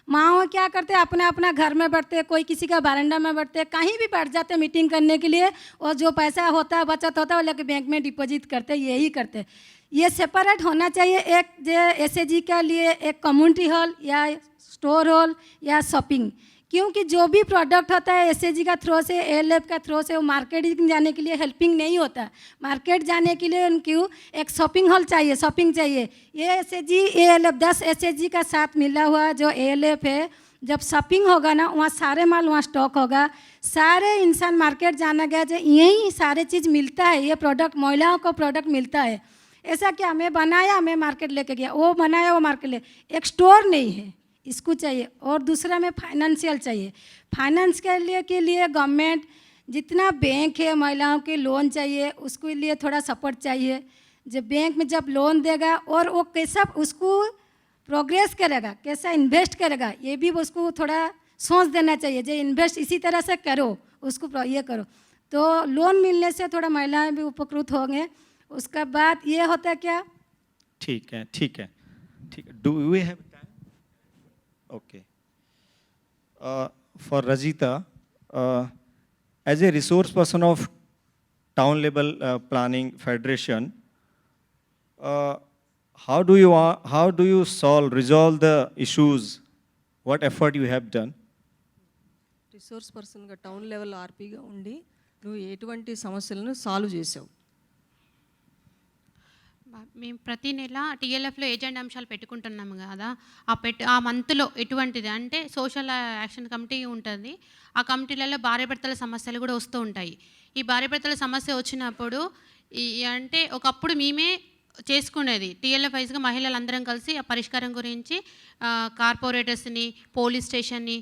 माँ क्या करते हैं, अपना अपना घर में बैठते, कोई किसी का बरामदा में बैठते, कहीं भी बैठ जाते मीटिंग करने के लिए, और जो पैसा होता है बचत होता है वो लेके बैंक में डिपॉजिट करते, यही करते। ये सेपरेट होना चाहिए। एक जो एसएचजी के लिए एक कम्युनिटी हॉल या स्टोर हॉल या शॉपिंग, क्योंकि जो भी प्रोडक्ट होता है एसएचजी का थ्रो से, एएलएफ का थ्रो से, वो मार्केटिंग जाने के लिए हेल्पिंग नहीं होता। मार्केट जाने के लिए उनको एक शॉपिंग हॉल चाहिए, शॉपिंग चाहिए। ये एसएचजी एएलएफ 10 एसएचजी का साथ मिला हुआ जो एएलएफ है, जब शॉपिंग होगा ना वहाँ सारे माल वहाँ स्टॉक होगा, सारे इंसान मार्केट जाना गया जो यहीं सारे चीज़ मिलता है, ये प्रोडक्ट महिलाओं को प्रोडक्ट मिलता है। ऐसा क्या मैं बनाया मैं मार्केट लेके गया, वो बनाया वो मार्केट ले, एक स्टोर नहीं है, इसको चाहिए। और दूसरा में फाइनेंशियल चाहिए। फाइनेंस के लिए गवर्नमेंट जितना बैंक है महिलाओं के लोन चाहिए, उसके लिए थोड़ा सपोर्ट चाहिए। जब बैंक में जब लोन देगा और वो कैसा उसको प्रोग्रेस करेगा, कैसा इन्वेस्ट करेगा, ये भी उसको थोड़ा सोच देना चाहिए। जो इन्वेस्ट इसी तरह से करो, उसको ये करो, तो लोन मिलने से थोड़ा महिलाएं भी उपकृत होंगे। उसका बाद ये होता है क्या, ठीक है ठीक है ठीक है। Do we have time? Okay, for Rajita, as a resource person of town level planning federation, how do you resolve the issues? What effort you have done? Resource పర్సన్గా టౌన్ లెవెల్ ఆర్పీగా ఉండి నువ్వు ఎటువంటి సమస్యలను సాల్వ్ చేసావు? మేము ప్రతి నెల టీఎల్ఎఫ్లో ఏజెండా అంశాలు పెట్టుకుంటున్నాము కదా, ఆ మంత్లో ఎటువంటిది అంటే సోషల్ యాక్షన్ కమిటీ ఉంటుంది. ఆ కమిటీలలో భార్యాభర్తల సమస్యలు కూడా వస్తూ ఉంటాయి. ఈ భార్యాభర్తల సమస్య వచ్చినప్పుడు అంటే ఒకప్పుడు మేమే చేసుకునేది టీఎల్ఎఫ్ వైజ్గా మహిళలందరం కలిసి ఆ పరిష్కారం గురించి కార్పొరేటర్స్ని, పోలీస్ స్టేషన్ని,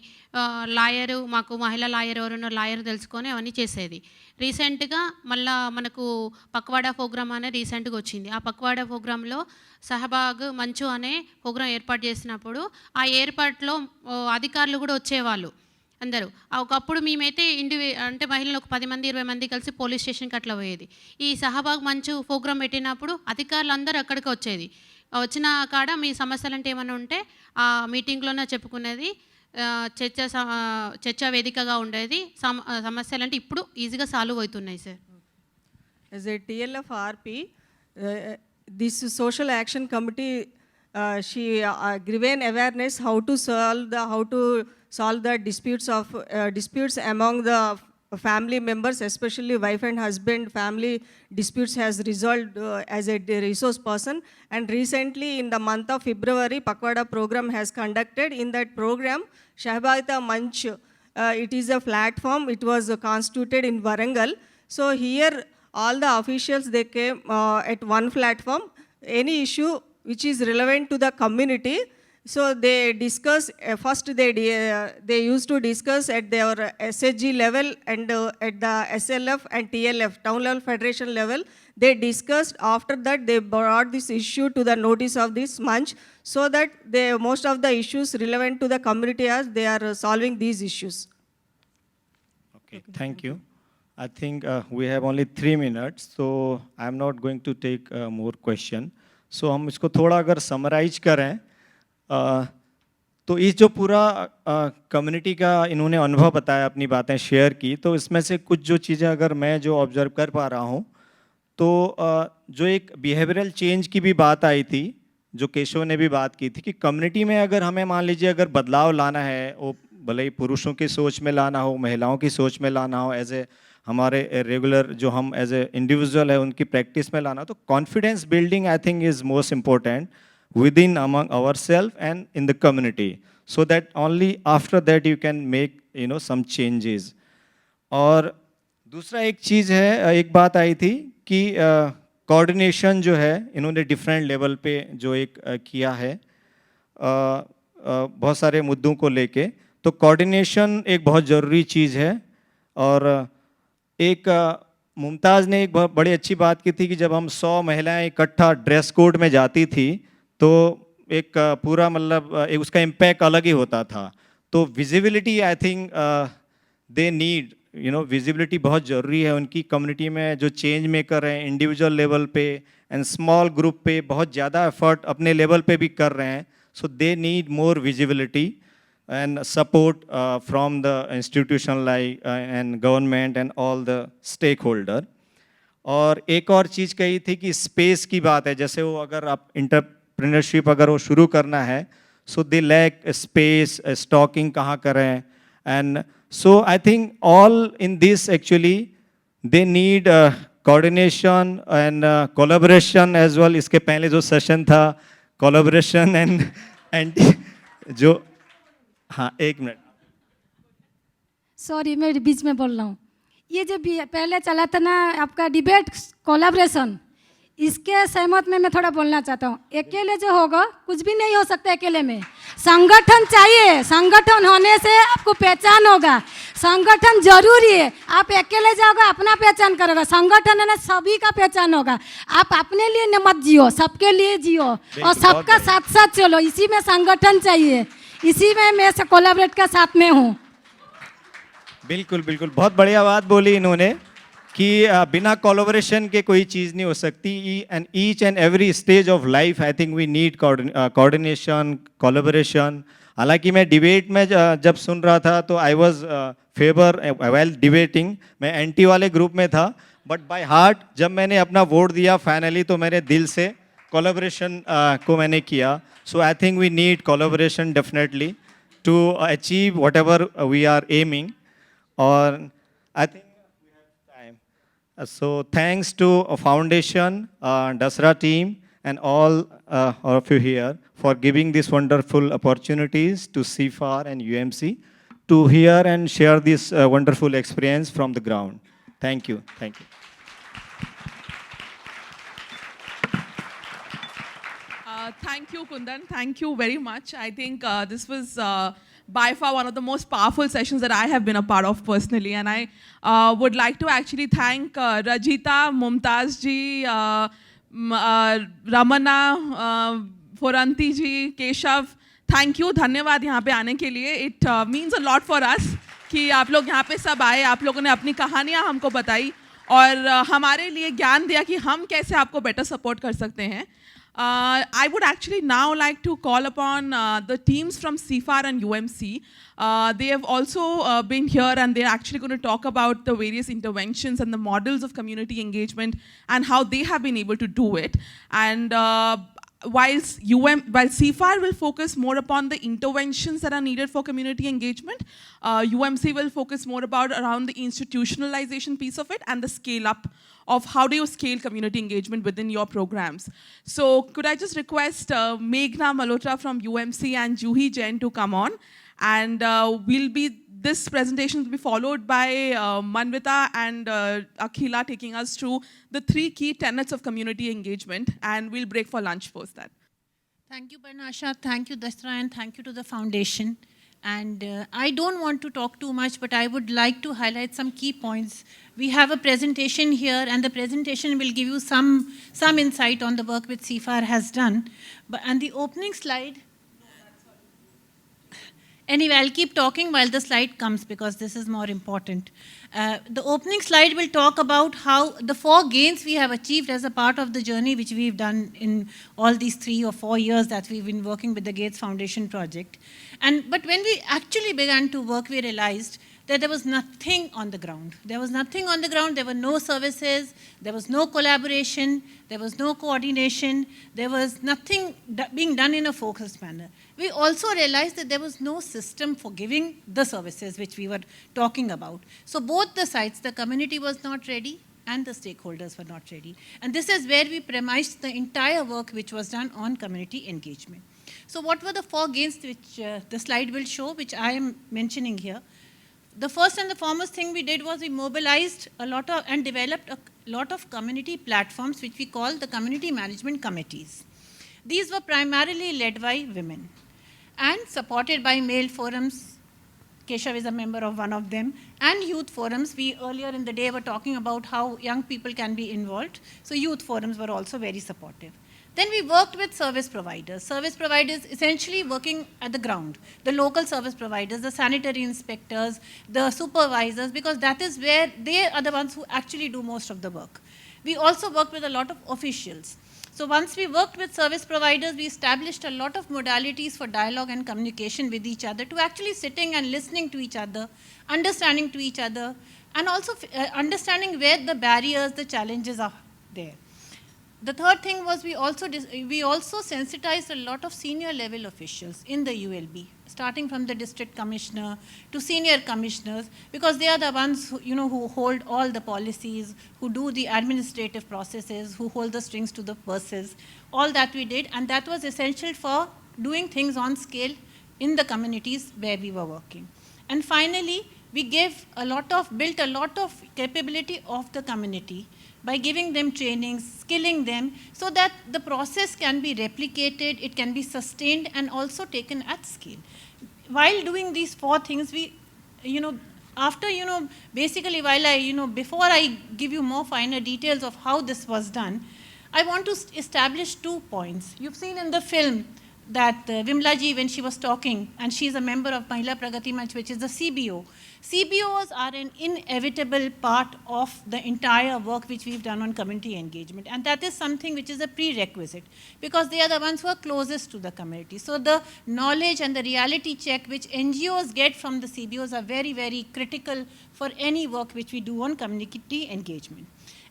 లాయరు, మాకు మహిళా లాయర్ ఎవరున్న లాయర్ తెలుసుకొని అవన్నీ చేసేది. రీసెంట్గా మళ్ళా మనకు పక్వాడా ప్రోగ్రామ్ అనే రీసెంట్గా వచ్చింది. ఆ పక్వాడా ప్రోగ్రాంలో సహబాగ్ మంచు అనే ప్రోగ్రాం ఏర్పాటు చేసినప్పుడు ఆ ఏర్పాటులో అధికారులు కూడా వచ్చేవాళ్ళు అందరూ. ఒకప్పుడు మేమైతే అంటే మహిళలు ఒక 10 మంది 20 మంది కలిసి పోలీస్ స్టేషన్కి అట్లా పోయేది. ఈ సహబాగ్ మంచు ప్రోగ్రాం పెట్టినప్పుడు అధికారులు అందరూ అక్కడికి వచ్చేది. వచ్చిన కాడ మీ సమస్యలు అంటే ఏమైనా ఉంటే ఆ మీటింగ్లోనే చెప్పుకునేది, చర్చా వేదికగా ఉండేది. సమస్యలు అంటే ఇప్పుడు ఈజీగా సాల్వ్ అవుతున్నాయి sir. As a TLF RP, this social action committee she given awareness how to solve the disputes among the family members, especially wife and husband family disputes has resolved as a resource person. And recently in the month of February, Pakwada program has conducted. In that program, Shahbazita Manch, it is a platform, it was constituted in Warangal. So here all the officials, they came at one platform, any issue which is relevant to the community. So they discuss, first they used to discuss at their SHG level and at the SLF and TLF, Town Level Federation level. They discussed, after that they brought this issue to the notice of this Manch, so that most of the issues relevant to the community as they are solving these issues. Okay, thank you. I think we have only 3 minutes, so I'm not going to take more question. So हम इसको थोड़ा अगर summarise करें, तो इस जो पूरा community का इन्होंने अनुभव बताया, अपनी बातें शेयर की, तो इसमें से कुछ जो चीज़ें अगर मैं जो ऑब्जर्व कर पा रहा हूँ, तो जो एक बिहेवियरल चेंज की भी बात आई थी, जो केशव ने भी बात की थी, कि कम्युनिटी में अगर हमें मान लीजिए अगर बदलाव लाना है, वो भले ही पुरुषों की सोच में लाना हो, महिलाओं की सोच में लाना हो, एज ए हमारे रेगुलर जो हम एज ए इंडिविजुअल है उनकी प्रैक्टिस में लाना, तो confidence building I think is most important within among ourselves and in the community, so that only after that you can make some changes. और दूसरा एक चीज़ है, एक बात आई थी कि कोऑर्डिनेशन जो है इन्होंने डिफरेंट लेवल पे जो एक किया है बहुत सारे मुद्दों को लेके, तो कोऑर्डिनेशन एक बहुत ज़रूरी चीज़ है। और एक मुमताज़ ने एक बहुत बड़ी अच्छी बात की थी कि जब हम 100 महिलाएं इकट्ठा ड्रेस कोड में जाती थी तो एक पूरा मतलब एक उसका इम्पैक्ट अलग ही होता था। तो visibility I think they need, visibility बहुत ज़रूरी है उनकी कम्युनिटी में। जो चेंज मेकर हैं इंडिविजुअल लेवल पे एंड स्मॉल ग्रुप पे बहुत ज़्यादा एफर्ट अपने लेवल पे भी कर रहे हैं, So they need more visibility and support from the institution like and government and all the stakeholder. और एक और चीज़ कही थी कि स्पेस की बात है, जैसे वो अगर आप इंटरप्रेन्योरशिप अगर वो शुरू करना है, so they lack space, stocking कहाँ करें, and so I think all in this actually they need coordination and collaboration as well. इसके पहले जो सेशन था कोलैबोरेशन एंड जो, हाँ एक मिनट, सॉरी मैं बीच में बोल रहा हूँ. ये जो पहले चला था ना आपका डिबेट कोलैबोरेशन, इसके सहमत में मैं थोड़ा बोलना चाहता हूँ. अकेले जो होगा कुछ भी नहीं हो सकता अकेले में. संगठन चाहिए, संगठन होने से आपको पहचान होगा. संगठन जरूरी है. आप अकेले जाओगे अपना पहचान करोगे, संगठन है ना सभी का पहचान होगा. आप अपने लिए न मत जियो, सबके लिए जियो और सबका साथ साथ चलो. इसी में संगठन चाहिए, इसी में मैं कोलैबोरेट का साथ में हूँ. बिल्कुल बिल्कुल, बहुत बढ़िया बात बोली इन्होंने कि बिना कोलैबोरेशन के कोई चीज़ नहीं हो सकती. And each and every stage of life I think we need coordination, collaboration. हालांकि मैं डिबेट में जब सुन रहा था तो I was favour well debating, मैं एंटी वाले ग्रुप में था, बट बाय हार्ट जब मैंने अपना वोट दिया फाइनली तो मेरे दिल से कोलैबोरेशन को मैंने किया. So I think we need collaboration definitely to achieve whatever we are aiming. Or I think we have time. So thanks to a foundation, Dasra team, and all of you here for giving these wonderful opportunities to CFAR and UMC to hear and share this wonderful experience from the ground. Thank you. Thank you. Thank you, Kundan. Thank you very much. I think this was by far one of the most powerful sessions that I have been a part of personally. And I would like to actually thank Rajita, Mumtaz ji, Ramana, Phoranti ji, Keshav. Thank you, धन्यवाद यहाँ पे आने के लिए. It means a lot for us कि आप लोग यहाँ पे सब आए, आप लोगों ने अपनी कहानियाँ हमको बताई और हमारे लिए ज्ञान दिया कि हम कैसे आपको better support कर सकते हैं. I would actually now like to call upon the teams from CFAR and UMC. They have also been here and they're actually going to talk about the various interventions and the models of community engagement and how they have been able to do it. And while CFAR will focus more upon the interventions that are needed for community engagement, UMC will focus more around the institutionalization piece of it and the scale up of how do you scale community engagement within your programs. So could I just request Meghna Malhotra from UMC and Juhi Jain to come on, and this presentation will be followed by Manvita and Akhila taking us through the 3 key tenets of community engagement, and we'll break for lunch post that. Thank you, Parnasha. Thank you, Dasra, and thank you to the foundation. And I don't want to talk too much, but I would like to highlight some key points. We have a presentation here, and the presentation will give you some insight on the work which CFAR has done. And the opening slide, anyway, I'll keep talking while the slide comes because this is more important. The opening slide will talk about how the 4 gains we have achieved as a part of the journey which we've done in all these 3 or 4 years that we've been working with the Gates Foundation project. But when we actually began to work, we realized that there was nothing on the ground. There was nothing on the ground. There were no services. There was no collaboration. There was no coordination. There was nothing being done in a focused manner. We also realized that there was no system for giving the services which we were talking about. So both the sides, the community was not ready and the stakeholders were not ready. And this is where we premised the entire work which was done on community engagement. So what were the 4 gains which the slide will show, which I am mentioning here? The first and the foremost thing we did was we mobilized and developed a lot of community platforms which we call the community management committees. These were primarily led by women and supported by male forums. Keshav is a member of one of them, and youth forums. We earlier in the day were talking about how young people can be involved, so youth forums were also very supportive. Then we worked with service providers essentially working at the ground, the local service providers, the sanitary inspectors, the supervisors, because that is where they are the ones who actually do most of the work. We also worked with a lot of officials. So once we worked with service providers, we established a lot of modalities for dialogue and communication with each other, to actually sitting and listening to each other, understanding to each other, and also understanding where the barriers, the challenges are there. The third thing was we also sensitized a lot of senior level officials in the ULB, starting from the district commissioner to senior commissioners, because they are the ones who hold all the policies, who do the administrative processes, who hold the strings to the purses. All that we did, and that was essential for doing things on scale in the communities where we were working. And finally, we built a lot of capability of the community by giving them training, skilling them, so that the process can be replicated, it can be sustained, and also taken at scale. While doing these 4 things, basically before I give you more finer details of how this was done, I want to establish 2 points. You've seen in the film that Vimla ji, when she was talking, and she's a member of Mahila Pragati Manch, which is the CBO. CBOs are an inevitable part of the entire work which we've done on community engagement. And that is something which is a prerequisite, because they are the ones who are closest to the community. So the knowledge and the reality check which NGOs get from the CBOs are very, very critical for any work which we do on community engagement.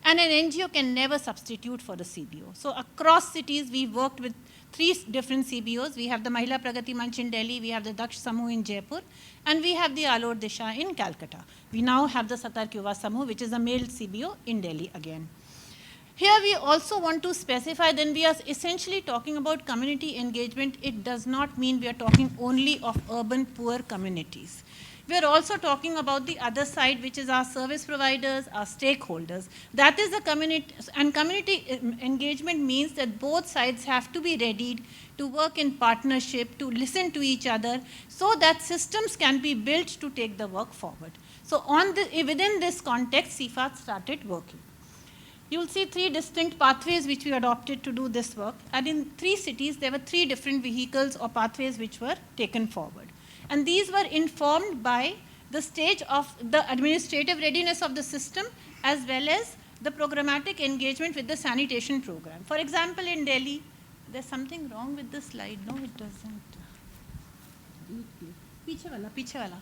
And an NGO can never substitute for the CBO. So across cities, we've worked with 3 different CBOs. We have the Mahila Pragati Manch in Delhi, we have the Daksh Samuh in Jaipur, and we have the Alor Disha in Calcutta. We now have the Satark Yuva Samuh, which is a male CBO in Delhi again. Here we also want to specify, then we are essentially talking about community engagement. It does not mean we are talking only of urban poor communities. We are also talking about the other side, which is our service providers, our stakeholders. That is the community, and community engagement means that both sides have to be readied to work in partnership, to listen to each other, so that systems can be built to take the work forward. So within this context, CFAT started working. You will see 3 distinct pathways which we adopted to do this work. And in 3 cities, there were 3 different vehicles or pathways which were taken forward. And these were informed by the stage of the administrative readiness of the system, as well as the programmatic engagement with the sanitation program. For example, in Delhi, there's something wrong with the slide. No, it doesn't. Piche wala.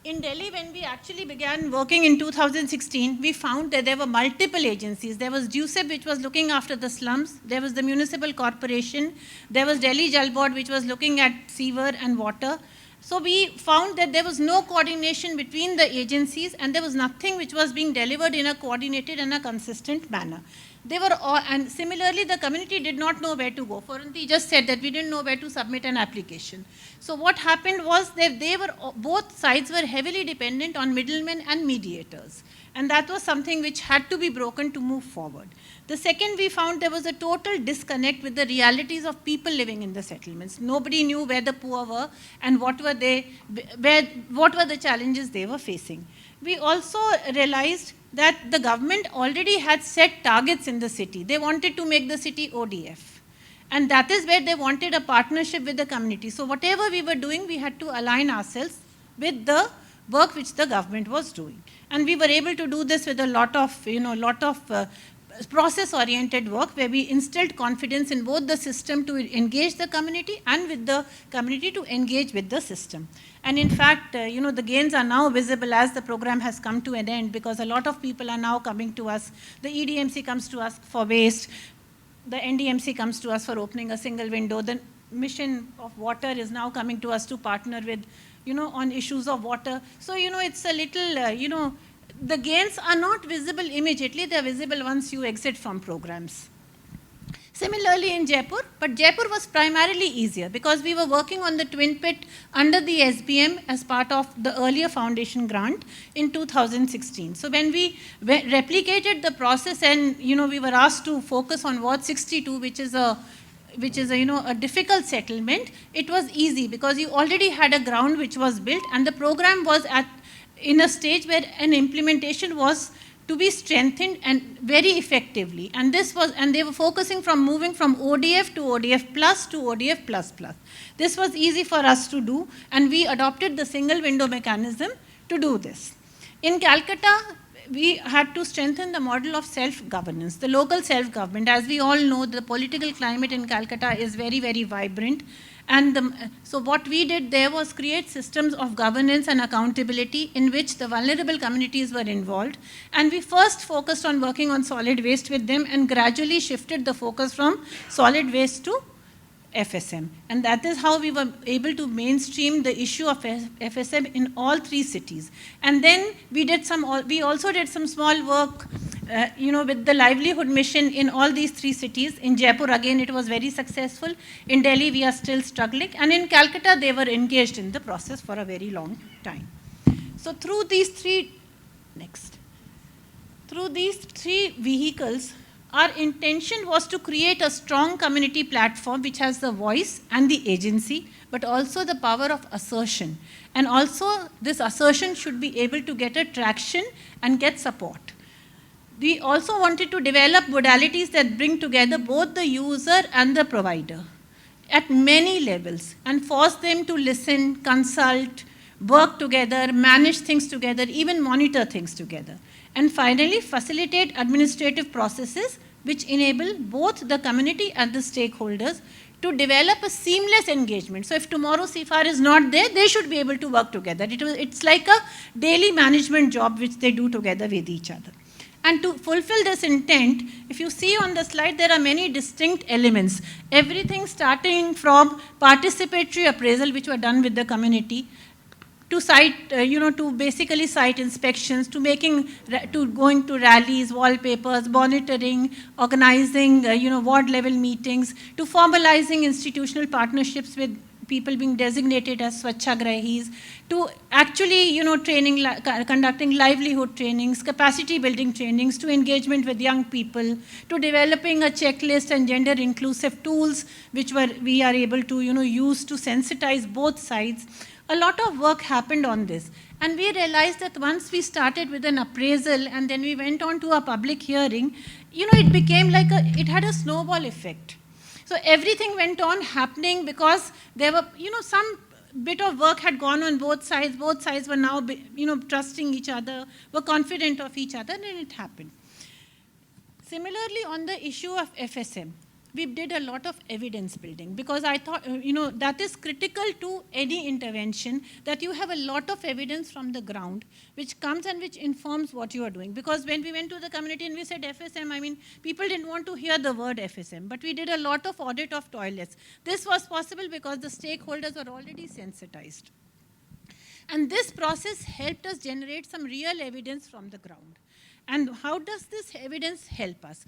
In Delhi, when we actually began working in 2016, we found that there were multiple agencies. There was DUSEP, which was looking after the slums. There was the municipal corporation. There was Delhi Jal Board, which was looking at sewer and water. So we found that there was no coordination between the agencies, and there was nothing which was being delivered in a coordinated and a consistent manner. They were all, and similarly, the community did not know where to go. Foranti just said that we didn't know where to submit an application. So what happened was that both sides were heavily dependent on middlemen and mediators. And that was something which had to be broken to move forward. The second, we found there was a total disconnect with the realities of people living in the settlements. Nobody knew where the poor were and what were the challenges they were facing. We also realized that the government already had set targets in the city. They wanted to make the city ODF. And that is where they wanted a partnership with the community. So whatever we were doing, we had to align ourselves with the work which the government was doing. And we were able to do this with a lot of process-oriented work, where we instilled confidence in both the system to engage the community and with the community to engage with the system. And in fact, the gains are now visible as the program has come to an end, because a lot of people are now coming to us. The EDMC comes to us for waste. The NDMC comes to us for opening a single window. The Mission of Water is now coming to us to partner with, on issues of water. So, it's a little, the gains are not visible immediately. They are visible once you exit from programs. Similarly in Jaipur, but Jaipur was primarily easier because we were working on the twin pit under the SBM as part of the earlier foundation grant in 2016. So when we replicated the process and we were asked to focus on Ward 62, which is a difficult settlement, it was easy because you already had a ground which was built, and the program was in a stage where an implementation was to be strengthened and very effectively. And they were focusing from moving from ODF to ODF plus to ODF++. This was easy for us to do, and we adopted the single window mechanism to do this. In Calcutta, we had to strengthen the model of self-governance, the local self-government. As we all know, the political climate in Calcutta is very, very vibrant. And so what we did there was create systems of governance and accountability in which the vulnerable communities were involved. And we first focused on working on solid waste with them and gradually shifted the focus from solid waste to FSM. And that is how we were able to mainstream the issue of FSM in all 3 cities. And then we also did some small work with the livelihood mission in all these 3 cities. In Jaipur, again, it was very successful. In Delhi, we are still struggling. And in Calcutta, they were engaged in the process for a very long time. So through these 3 vehicles, our intention was to create a strong community platform which has the voice and the agency, but also the power of assertion. And also, this assertion should be able to get a traction and get support. We also wanted to develop modalities that bring together both the user and the provider at many levels and force them to listen, consult, work together, manage things together, even monitor things together. And finally, facilitate administrative processes which enable both the community and the stakeholders to develop a seamless engagement. So if tomorrow CFAR is not there, they should be able to work together. It's like a daily management job which they do together with each other. And to fulfill this intent, if you see on the slide, there are many distinct elements. Everything starting from participatory appraisal, which were done with the community, to site, to basically site inspections, to going to rallies, wallpapers, monitoring, organizing, ward level meetings, to formalizing institutional partnerships with people being designated as Swachhagrahis, to actually, conducting livelihood trainings, capacity building trainings, to engagement with young people, to developing a checklist and gender inclusive tools, which we are able to, use to sensitize both sides. A lot of work happened on this. And we realized that once we started with an appraisal and then we went on to a public hearing, it became like it had a snowball effect. So everything went on happening because there were, some bit of work had gone on both sides. Both sides were now, trusting each other, were confident of each other, and it happened. Similarly, on the issue of FSM, we did a lot of evidence building because I thought, that is critical to any intervention, that you have a lot of evidence from the ground which comes and which informs what you are doing. Because when we went to the community and we said FSM, people didn't want to hear the word FSM, but we did a lot of audit of toilets. This was possible because the stakeholders were already sensitized. And this process helped us generate some real evidence from the ground. And how does this evidence help us?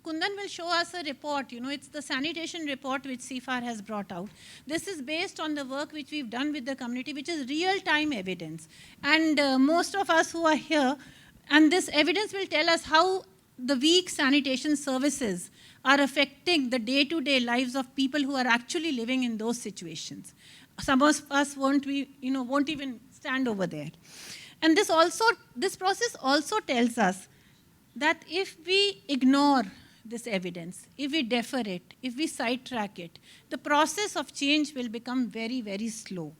Kundan will show us a report, it's the sanitation report which CFAR has brought out. This is based on the work which we've done with the community, which is real-time evidence. And most of us who are here, and this evidence will tell us how the weak sanitation services are affecting the day-to-day lives of people who are actually living in those situations. Some of us won't even stand over there. And this process also tells us that if we ignore this evidence, if we defer it, if we sidetrack it, the process of change will become very, very slow.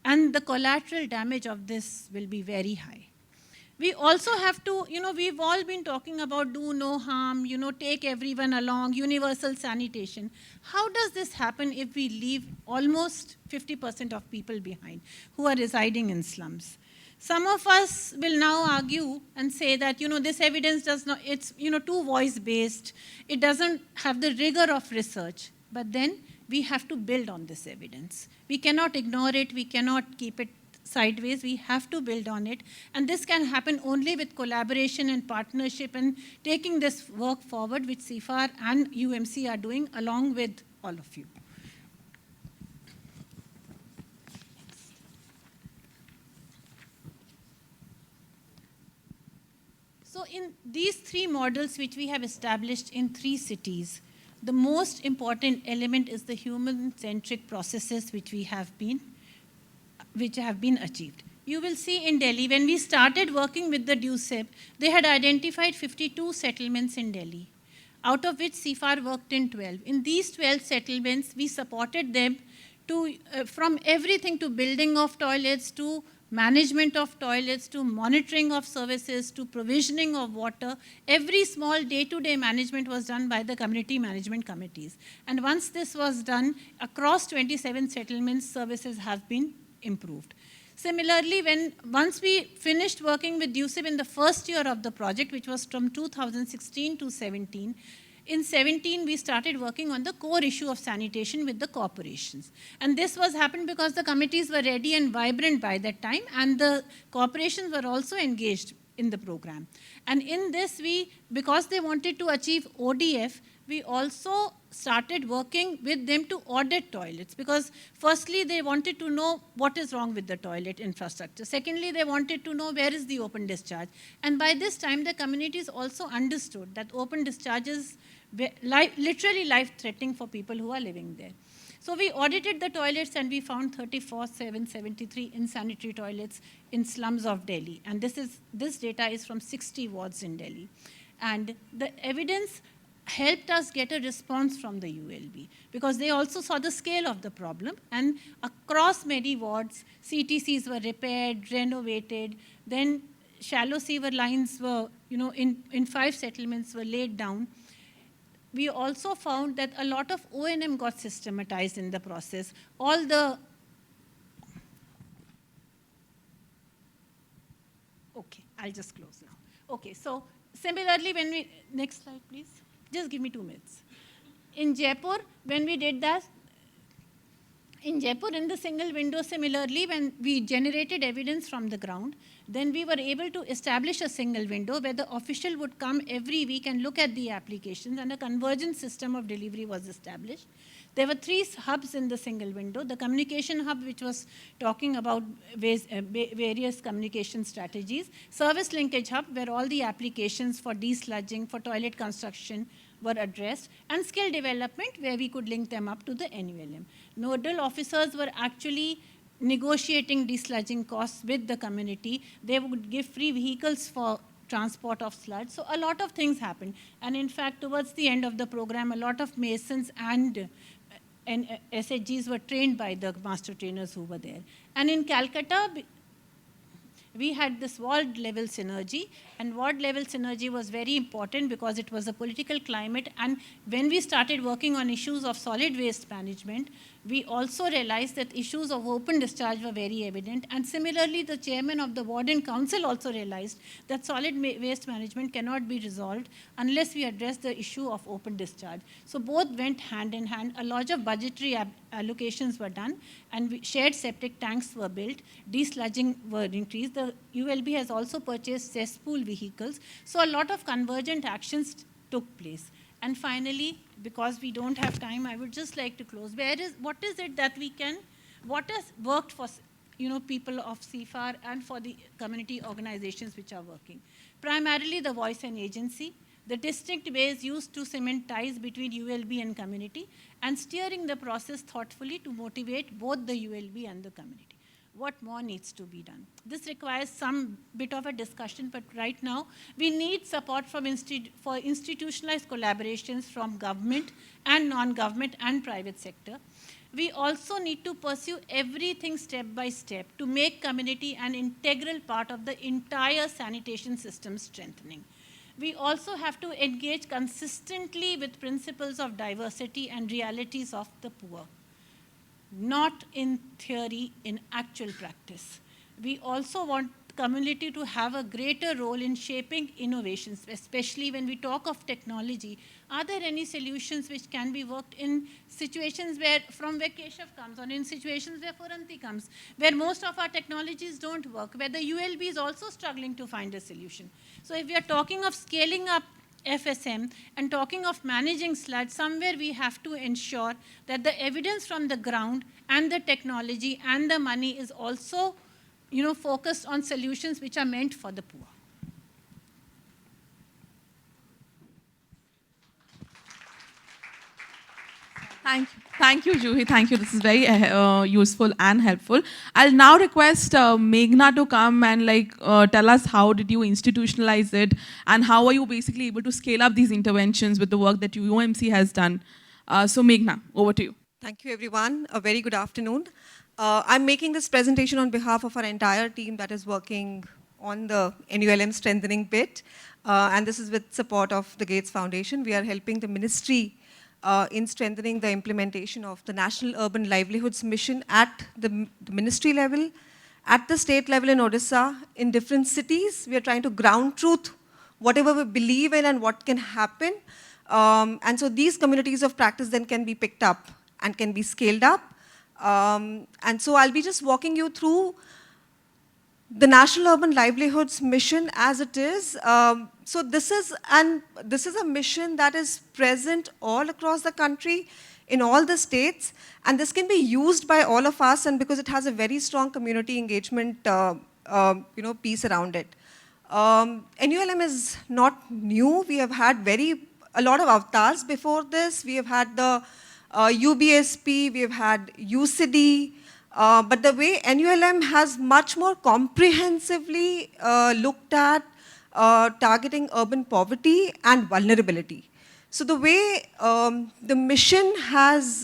And the collateral damage of this will be very high. We also have to, we've all been talking about do no harm, take everyone along, universal sanitation. How does this happen if we leave almost 50% of people behind who are residing in slums? Some of us will now argue and say that, this evidence does not, it's, too voice-based. It doesn't have the rigor of research. But then we have to build on this evidence. We cannot ignore it. We cannot keep it sideways. We have to build on it. And this can happen only with collaboration and partnership and taking this work forward, which CFAR and UMC are doing along with all of you. So in these 3 models which we have established in 3 cities, the most important element is the human-centric processes which have been achieved. You will see in Delhi, when we started working with the DUSEB, they had identified 52 settlements in Delhi, out of which CFAR worked in 12. In these 12 settlements, we supported them from everything to building of toilets to management of toilets to monitoring of services to provisioning of water, every small day-to-day management was done by the community management committees. And once this was done, across 27 settlements, services have been improved. Similarly, once we finished working with USIP in the first year of the project, which was from 2016 to 17, in 17, we started working on the core issue of sanitation with the corporations. And this was happened because the committees were ready and vibrant by that time, and the corporations were also engaged in the program. And in this, because they wanted to achieve ODF, we also started working with them to audit toilets, because firstly, they wanted to know what is wrong with the toilet infrastructure. Secondly, they wanted to know where is the open discharge. And by this time, the communities also understood that open discharge is literally life-threatening for people who are living there. So we audited the toilets and we found 34,773 insanitary toilets in slums of Delhi. And this data is from 60 wards in Delhi. And the evidence helped us get a response from the ULB, because they also saw the scale of the problem. And across many wards, CTCs were repaired, renovated, then shallow sewer lines were, in 5 settlements were laid down. We also found that a lot of O&M got systematized in the process. Okay, I'll just close now. Okay, so similarly, next slide, please. Just give me 2 minutes. In Jaipur, when we did that, in Jaipur, in the single window, similarly, when we generated evidence from the ground, then we were able to establish a single window where the official would come every week and look at the applications, and a convergent system of delivery was established. There were 3 hubs in the single window. The communication hub, which was talking about various communication strategies. Service linkage hub, where all the applications for desludging, for toilet construction were addressed. And skill development, where we could link them up to the NULM. Nodal officers were actually negotiating desludging costs with the community. They would give free vehicles for transport of sludge. So a lot of things happened. And in fact, towards the end of the program, a lot of masons and SHGs were trained by the master trainers who were there. And in Calcutta, we had this ward level synergy, and ward level synergy was very important because it was a political climate. And when we started working on issues of solid waste management, we also realized that issues of open discharge were very evident. And similarly, the chairman of the warden council also realized that solid waste management cannot be resolved unless we address the issue of open discharge. So both went hand in hand. A lot of budgetary allocations were done, and shared septic tanks were built. Desludging were increased. The ULB has also purchased cesspool vehicles. So a lot of convergent actions took place. And finally, because we don't have time, I would just like to close. What is it that what has worked for people of CFAR and for the community organizations which are working? Primarily the voice and agency, the distinct ways used to cement ties between ULB and community, and steering the process thoughtfully to motivate both the ULB and the community. What more needs to be done? This requires some bit of a discussion, but right now we need support for institutionalized collaborations from government and non-government and private sector. We also need to pursue everything step by step to make community an integral part of the entire sanitation system strengthening. We also have to engage consistently with principles of diversity and realities of the poor. Not in theory, in actual practice. We also want community to have a greater role in shaping innovations, especially when we talk of technology. Are there any solutions which can be worked in situations where Keshav comes, or in situations where Phoranti comes, where most of our technologies don't work, where the ULB is also struggling to find a solution? So if we are talking of scaling up FSM and talking of managing sludge, somewhere we have to ensure that the evidence from the ground and the technology and the money is also, focused on solutions which are meant for the poor. Thank you, Juhi. Thank you. This is very useful and helpful. I'll now request Meghna to come and tell us how did you institutionalize it, and how are you basically able to scale up these interventions with the work that UOMC has done. So Meghna, over to you. Thank you, everyone. A very good afternoon. I'm making this presentation on behalf of our entire team that is working on the NULM strengthening bit. And this is with support of the Gates Foundation. We are helping the ministry in strengthening the implementation of the National Urban Livelihoods Mission at the ministry level, at the state level in Odisha, in different cities. We are trying to ground truth, whatever we believe in and what can happen. And so these communities of practice then can be picked up and can be scaled up. And so I'll be just walking you through the National Urban Livelihoods Mission as it is. So this is a mission that is present all across the country, in all the states, and this can be used by all of us, and because it has a very strong community engagement piece around it. NULM is not new. We have had a lot of avatars before this. We have had the UBSP, we have had UCD, but the way NULM has much more comprehensively looked at targeting urban poverty and vulnerability. So the way the mission has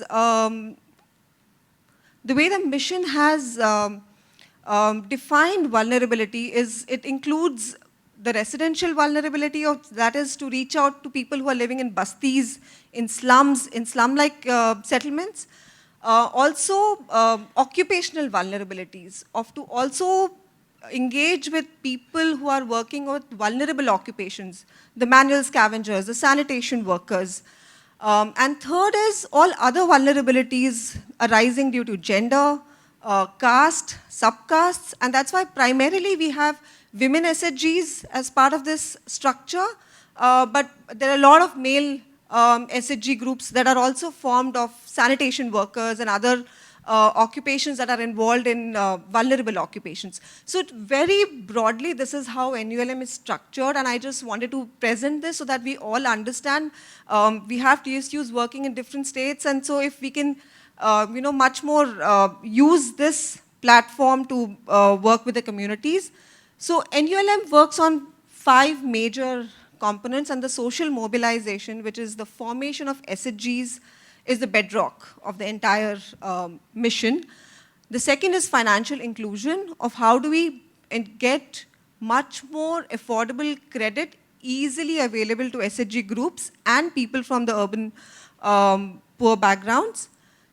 defined vulnerability is it includes the residential vulnerability that is to reach out to people who are living in bastis, in slums, in slum-like settlements. Also occupational vulnerabilities, to also engage with people who are working with vulnerable occupations, the manual scavengers, the sanitation workers. And third is all other vulnerabilities arising due to gender, caste, subcastes, and that's why primarily we have women SHGs as part of this structure, but there are a lot of male SHG groups that are also formed of sanitation workers and other occupations that are involved in vulnerable occupations. So very broadly, this is how NULM is structured, and I just wanted to present this so that we all understand. We have TSUs working in different states, and so if we can much more use this platform to work with the communities. So NULM works on 5 major components, and the social mobilization, which is the formation of SHGs, is the bedrock of the entire mission. The second is financial inclusion, of how do we get much more affordable credit easily available to SHG groups and people from the urban poor backgrounds.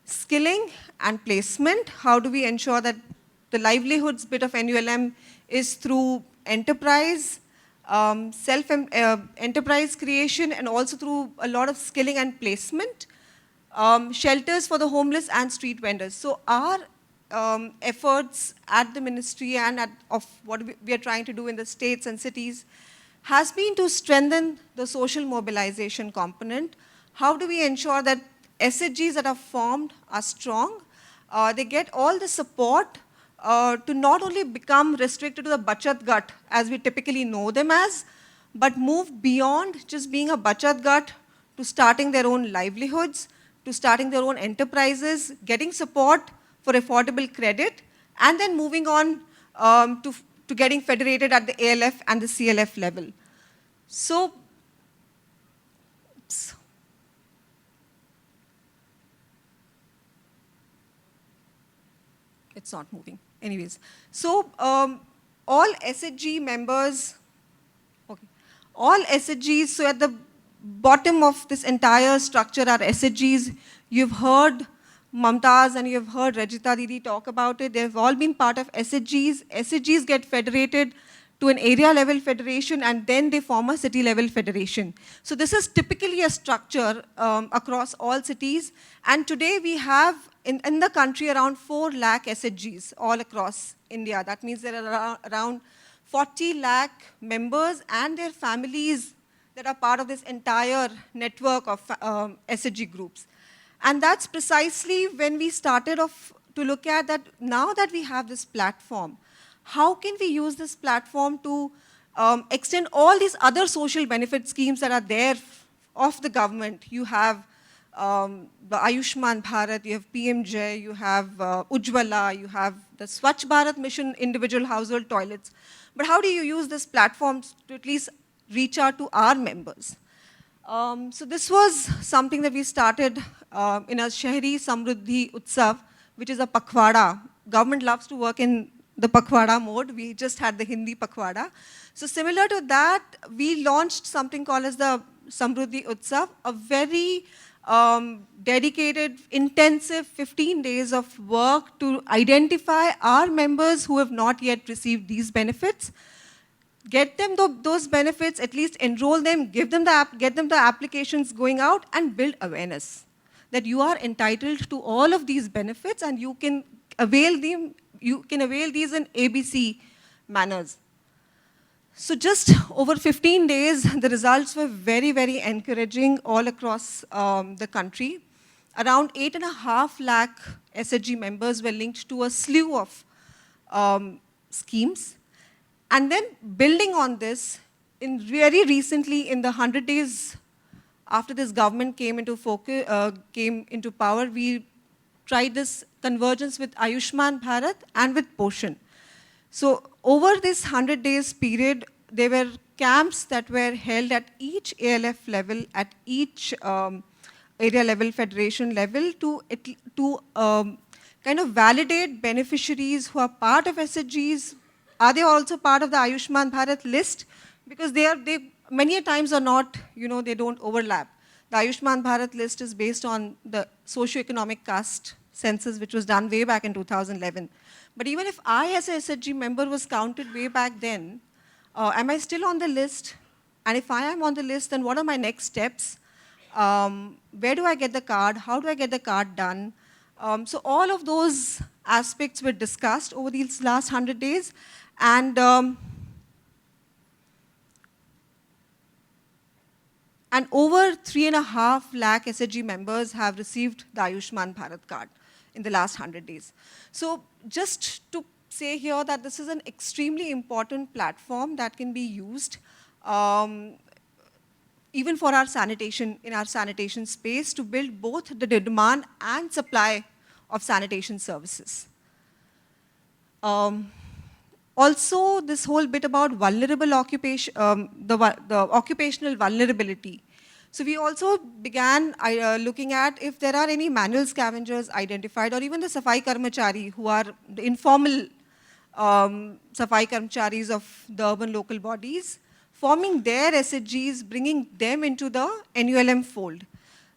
Skilling and placement, how do we ensure that the livelihoods bit of NULM is through enterprise, enterprise creation, and also through a lot of skilling and placement. Shelters for the homeless and street vendors. So our efforts at the ministry and of what we are trying to do in the states and cities has been to strengthen the social mobilization component. How do we ensure that SHGs that are formed are strong? They get all the support to not only become restricted to the Bachat Gut as we typically know them as, but move beyond just being a Bachat Gut to starting their own livelihoods, to starting their own enterprises, getting support for affordable credit, and then moving on to getting federated at the ALF and the CLF level. So, oops. It's not moving. Anyways, so all SHG members, okay, all SHGs, so at the bottom of this entire structure are SHGs. You've heard Mamtaz and you've heard Rajita Didi talk about it. They've all been part of SHGs. SHGs get federated to an area level federation, and then they form a city level federation. So this is typically a structure across all cities. And today we have in the country around 4 lakh SHGs all across India. That means there are around 40 lakh members and their families that are part of this entire network of SHG groups. And that's precisely when we started off to look at that. Now that we have this platform, how can we use this platform to extend all these other social benefit schemes that are there of the government? You have the Ayushman Bharat, you have PMJ, you have Ujjwala, you have the Swachh Bharat Mission individual household toilets. But how do you use this platform to at least reach out to our members? So this was something that we started in a Shahri Samruddhi Utsav, which is a pakhwada government loves to work in the Pakhwada mode. We just had the Hindi Pakhwada. So similar to that, we launched something called as the Samruddhi Utsav, a very dedicated, intensive 15 days of work to identify our members who have not yet received these benefits, get them those benefits, at least enroll them, get them the applications going out, and build awareness that you are entitled to all of these benefits and you can avail them. You can avail these in ABC manners. So just over 15 days, the results were very, very encouraging all across the country. Around 8.5 lakh SHG members were linked to a slew of schemes. And then building on this, very recently in the 100 days after this government came into power, we tried this convergence with Ayushman Bharat and with Poshan. So over this 100 days period, there were camps that were held at each ALF level, at each area level, federation level, to kind of validate beneficiaries who are part of SHGs. Are they also part of the Ayushman Bharat list? Because they many a times are not, they don't overlap. The Ayushman Bharat list is based on the socio-economic caste census, which was done way back in 2011. But even if I, as a SHG member, was counted way back then, am I still on the list? And if I am on the list, then what are my next steps? Where do I get the card? How do I get the card done? So all of those aspects were discussed over these last 100 days. And over 3.5 lakh SHG members have received the Ayushman Bharat card in the last 100 days. So just to say here that this is an extremely important platform that can be used even for our sanitation, in our sanitation space, to build both the demand and supply of sanitation services. Also, this whole bit about vulnerable occupation, the occupational vulnerability. So we also began looking at if there are any manual scavengers identified, or even the Safai Karmachari, who are the informal Safai Karmacharis of the urban local bodies, forming their SHGs, bringing them into the NULM fold.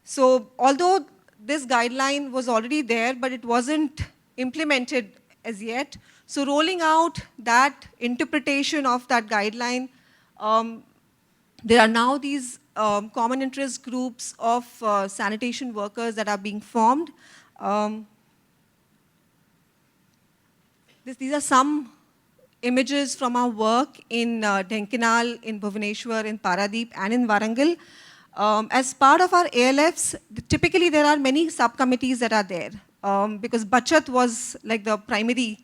So although this guideline was already there, but it wasn't implemented as yet, so rolling out that interpretation of that guideline, there are now these common interest groups of sanitation workers that are being formed. These are some images from our work in Dhenkanal, in Bhubaneswar, in Paradeep, and in Warangal. As part of our ALFs, typically there are many subcommittees that are there because Bachat was like the primary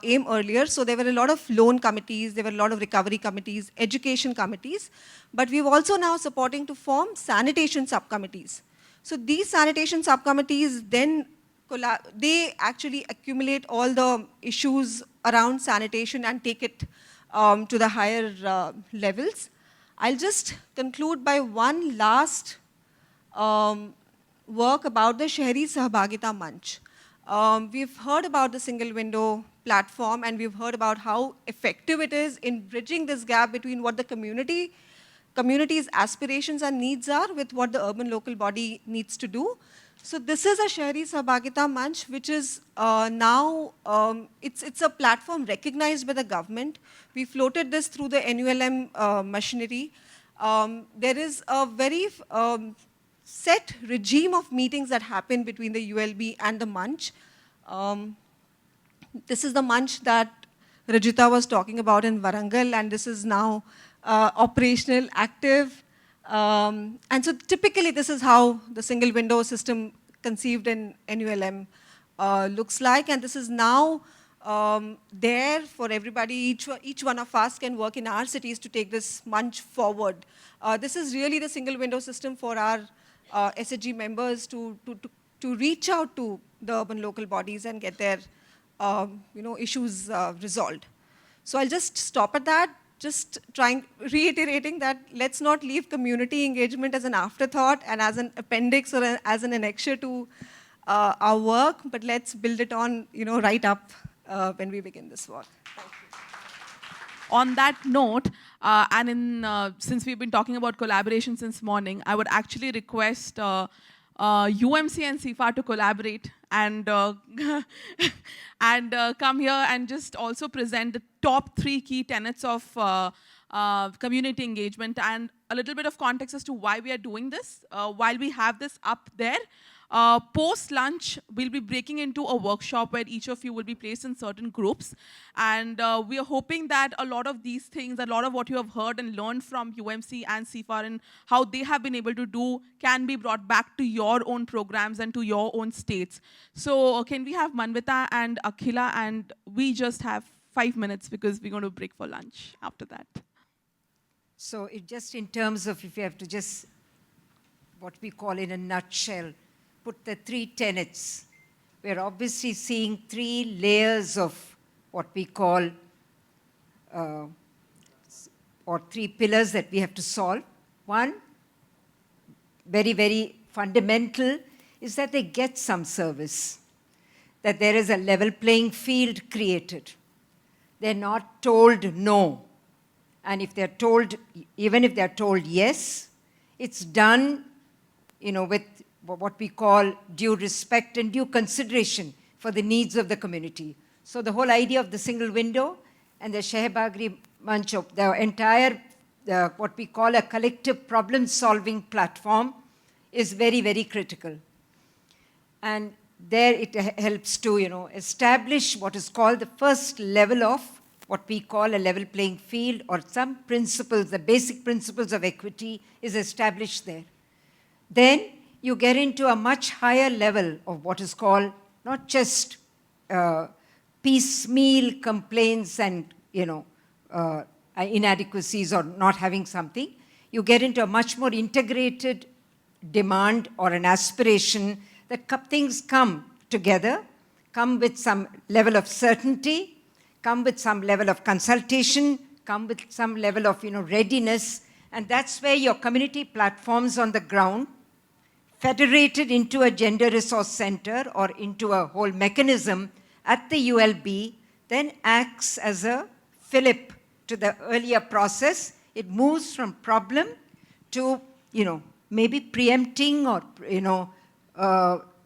aim earlier. So there were a lot of loan committees, there were a lot of recovery committees, education committees. But we're also now supporting to form sanitation subcommittees. So these sanitation subcommittees then they actually accumulate all the issues around sanitation and take it to the higher levels. I'll just conclude by one last work about the Shehri Sahbagita Manch. We've heard about the single window platform, and we've heard about how effective it is in bridging this gap between what the community's aspirations and needs are with what the urban local body needs to do. So this is a Shehri Sahbagita Manch, which is now, it's a platform recognized by the government. We floated this through the NULM machinery. There is a very set regime of meetings that happen between the ULB and the Manch. This is the Manch that Rajita was talking about in Warangal, and this is now operational, active. And so typically this is how the single window system conceived in NULM looks like, and this is now there for everybody. Each one of us can work in our cities to take this Manch forward. This is really the single window system for our SHG members to reach out to the urban local bodies and get their issues resolved. So I'll just stop at that. Just reiterating that let's not leave community engagement as an afterthought and as an appendix or as an annexure to our work, but let's build it on, right up when we begin this work. Thank you. On that note, since we've been talking about collaboration since morning, I would actually request UMC and CFAR to collaborate and come here and just also present the top 3 key tenets of community engagement and a little bit of context as to why we are doing this. While we have this up there, post-lunch, we'll be breaking into a workshop where each of you will be placed in certain groups. And we are hoping that a lot of these things, a lot of what you have heard and learned from UMC and CFAR and how they have been able to do can be brought back to your own programs and to your own states. So can we have Manvita and Akhila, and we just have 5 minutes because we're going to break for lunch after that. So it just in terms of, if you have to just, what we call in a nutshell, put the 3 tenets. We're obviously seeing 3 layers of what we call, or 3 pillars that we have to solve. One, very, very fundamental, is that they get some service, that there is a level playing field created. They're not told no. And if they're told, even if they're told yes, it's done, with what we call due respect and due consideration for the needs of the community. So the whole idea of the single window and the Shehbagri Manch, the entire, what we call a collective problem-solving platform is very, very critical. And there it helps to, establish what is called the first level of what we call a level playing field, or some principles, the basic principles of equity is established there. Then you get into a much higher level of what is called not just piecemeal complaints and inadequacies or not having something. You get into a much more integrated demand or an aspiration that things come together, come with some level of certainty, come with some level of consultation, come with some level of readiness, and that's where your community platforms on the ground, federated into a gender resource center or into a whole mechanism at the ULB, then acts as a fillip to the earlier process. It moves from problem to, maybe preempting or,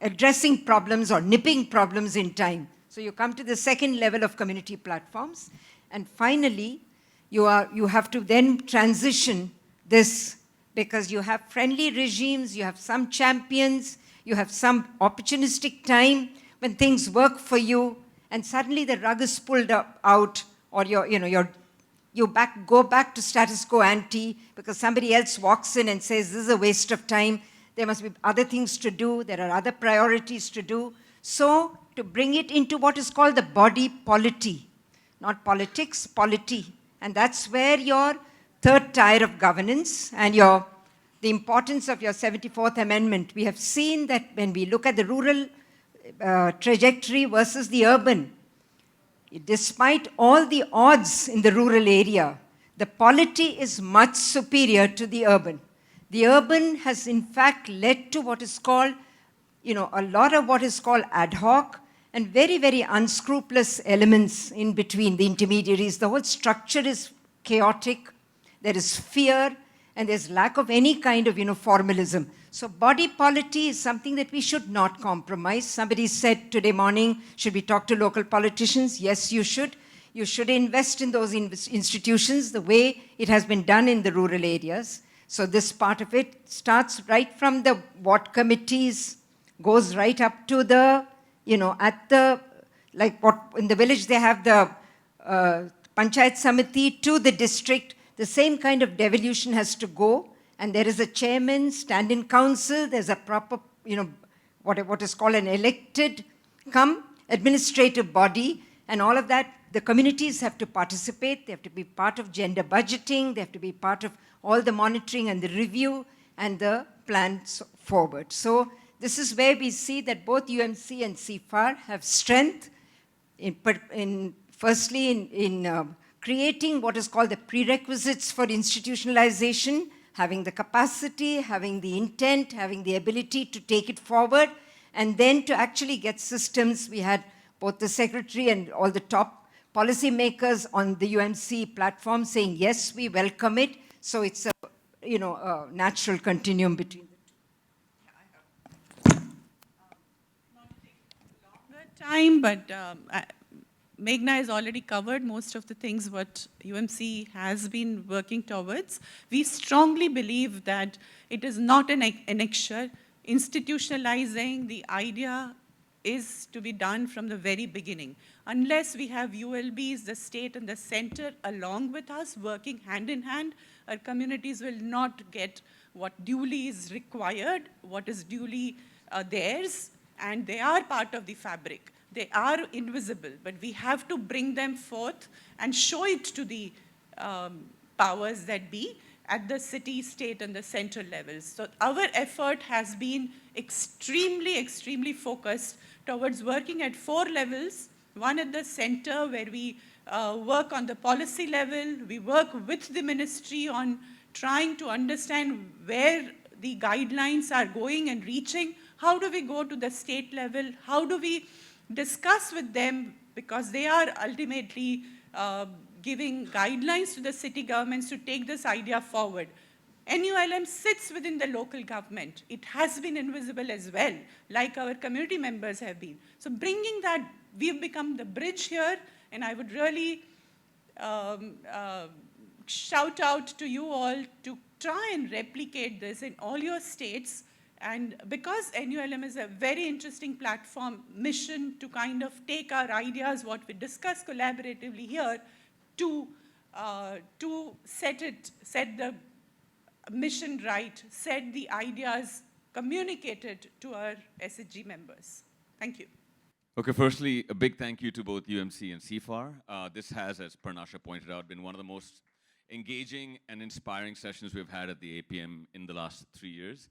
addressing problems or nipping problems in time. So you come to the second level of community platforms. And finally, you have to then transition this, because you have friendly regimes, you have some champions, you have some opportunistic time when things work for you, and suddenly the rug is pulled out, or you go back to status quo ante because somebody else walks in and says, this is a waste of time, there must be other things to do, there are other priorities to do. So to bring it into what is called the body polity, not politics, polity. And that's where your third tier of governance and the importance of your 74th Amendment. We have seen that when we look at the rural trajectory versus the urban, despite all the odds in the rural area, the polity is much superior to the urban. The urban has in fact led to what is called, a lot of what is called ad hoc and very, very unscrupulous elements in between the intermediaries. The whole structure is chaotic, there is fear, and there's lack of any kind of, formalism. So body polity is something that we should not compromise. Somebody said today morning, should we talk to local politicians? Yes, you should. You should invest in those institutions the way it has been done in the rural areas. So this part of it starts right from the ward committees, goes right up to the, like what in the village they have the Panchayat Samiti to the district. The same kind of devolution has to go, and there is a chairman, stand-in council, there's a proper, what is called an elected administrative body, and all of that, the communities have to participate, they have to be part of gender budgeting, they have to be part of all the monitoring and the review and the plans forward. So this is where we see that both UMC and CFAR have strength, firstly in creating what is called the prerequisites for institutionalization, having the capacity, having the intent, having the ability to take it forward, And then to actually get systems, we had both the secretary and all the top policymakers on the UMC platform saying, yes, we welcome it. So it's a, a natural continuum between the two. Time, but Meghna has already covered most of the things what UMC has been working towards. We strongly believe that it is not an annexure. Institutionalizing the idea is to be done from the very beginning. Unless we have ULBs, the state and the center along with us, working hand in hand, our communities will not get what duly is required, what is duly theirs, and they are part of the fabric. They are invisible, but we have to bring them forth and show it to the powers that be at the city, state, and the central levels. So our effort has been extremely, extremely focused towards working at 4 levels. One at the center, where we work on the policy level. We work with the ministry on trying to understand where the guidelines are going and reaching. How do we go to the state level? How do we discuss with them, because they are ultimately giving guidelines to the city governments to take this idea forward. NULM sits within the local government. It has been invisible as well, like our community members have been. So bringing that, we've become the bridge here, and I would really shout out to you all to try and replicate this in all your states. And because NULM is a very interesting platform, mission to kind of take our ideas, what we discuss collaboratively here, to set the mission right, set the ideas communicated to our SHG members. Thank you. Okay, firstly, a big thank you to both UMC and CFAR. This has, as Parnasha pointed out, been one of the most engaging and inspiring sessions we've had at the APM in the last 3 years.